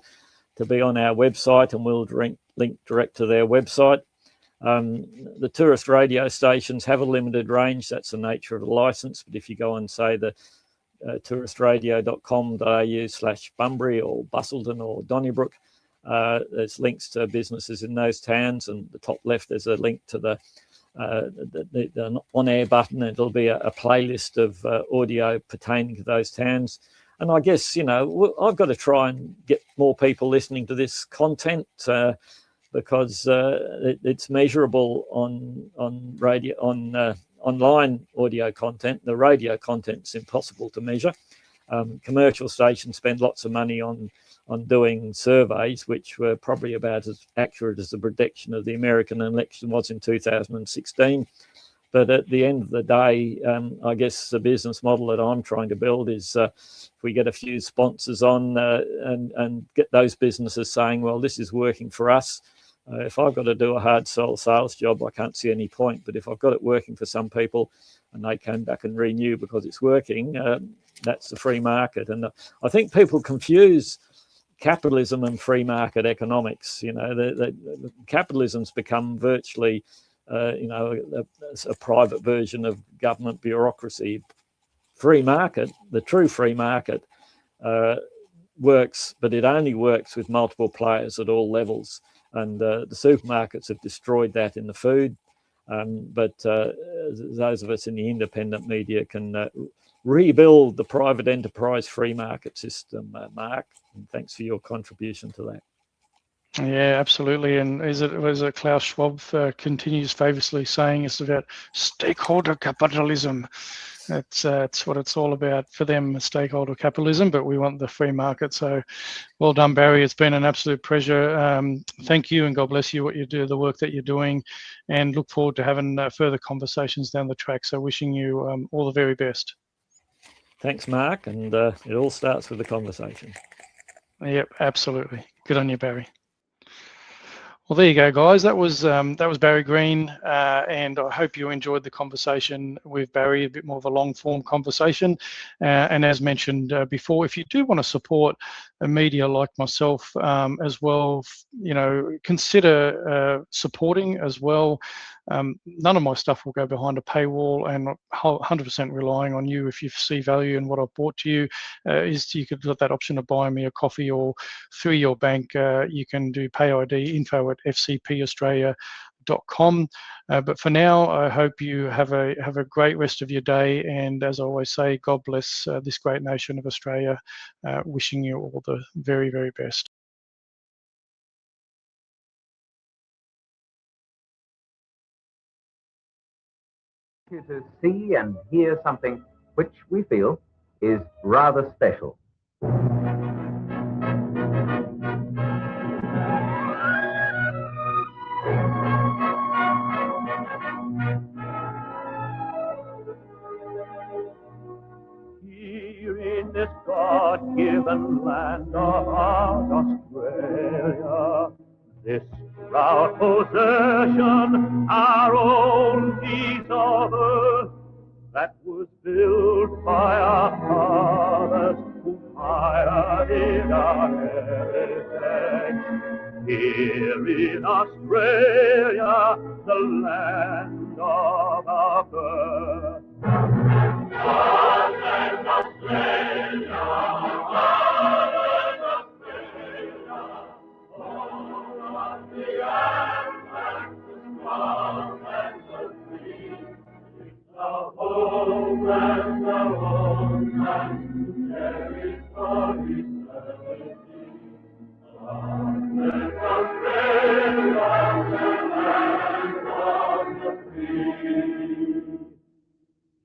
to be on our website, and we'll link direct to their website. The tourist radio stations have a limited range. That's the nature of the license. But if you go and say the touristradio.com.au/Bunbury or Busselton or Donnybrook, there's links to businesses in those towns, and the top left there's a link to the on-air button. It'll be a playlist of audio pertaining to those towns. And I guess, I've got to try and get more people listening to this content because it's measurable on radio, on online audio content. The radio content's impossible to measure. Commercial stations spend lots of money on doing surveys, which were probably about as accurate as the prediction of the American election was in 2016. But at the end of the day, I guess the business model that I'm trying to build is if we get a few sponsors on and get those businesses saying, well, this is working for us. If I've got to do a hard sales job, I can't see any point. But if I've got it working for some people and they came back and renew because it's working, that's the free market. And I think people confuse capitalism and free market economics. Capitalism's become virtually, a private version of government bureaucracy. Free market, the true free market, works, but it only works with multiple players at all levels. And the supermarkets have destroyed that in the food. But those of us in the independent media can rebuild the private enterprise free market system, Mark. And thanks for your contribution to that. Yeah, absolutely. And as Klaus Schwab continues famously saying, it's about stakeholder capitalism. That's what it's all about for them, stakeholder capitalism, but we want the free market. So well done, Barry. It's been an absolute pleasure. Thank you, and God bless you, what you do, the work that you're doing, and look forward to having further conversations down the track. So wishing you all the very best. Thanks, Mark. And it all starts with a conversation. Yep, absolutely. Good on you, Barry. Well, there you go, guys. That was Barry Green, and I hope you enjoyed the conversation with Barry, a bit more of a long-form conversation. And as mentioned before, if you do want to support a media like myself as well, consider supporting as well. None of my stuff will go behind a paywall, and 100% relying on you. If you see value in what I've brought to you, is you could have that option of buying me a coffee, or through your bank, you can do pay ID info@fcpaustralia.com. But for now, I hope you have a great rest of your day. And as I always say, God bless this great nation of Australia. Wishing you all the very, very best. You to see and hear something which we feel is rather special. Here in this God-given land of ours, Australia, This proud possession, our own piece of earth, that was built by our fathers who pioneered our heritage. Here in Australia, the land of our birth.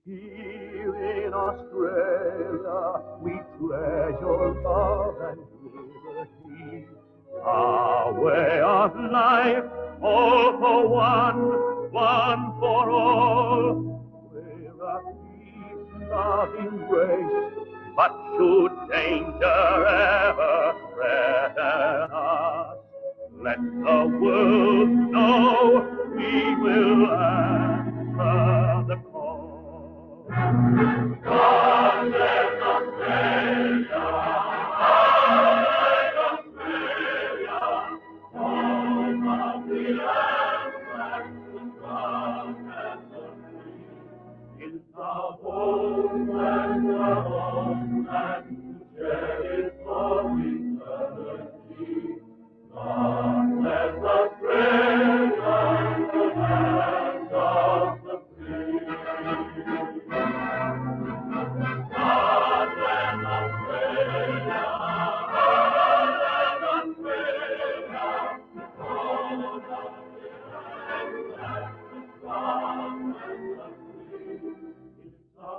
Here in Australia, we treasure love and liberty. Our way of life, all for one, one for all. We're a peace, love, embrace, but should danger ever threaten us, let the world know we will answer the call. God bless Australia, God bless Australia, home of the land, the strong and the free. It's the homeland, to cherish for eternity. God bless Australia, the land of the free. God bless Australia, home of the land, the strong and the free. It's the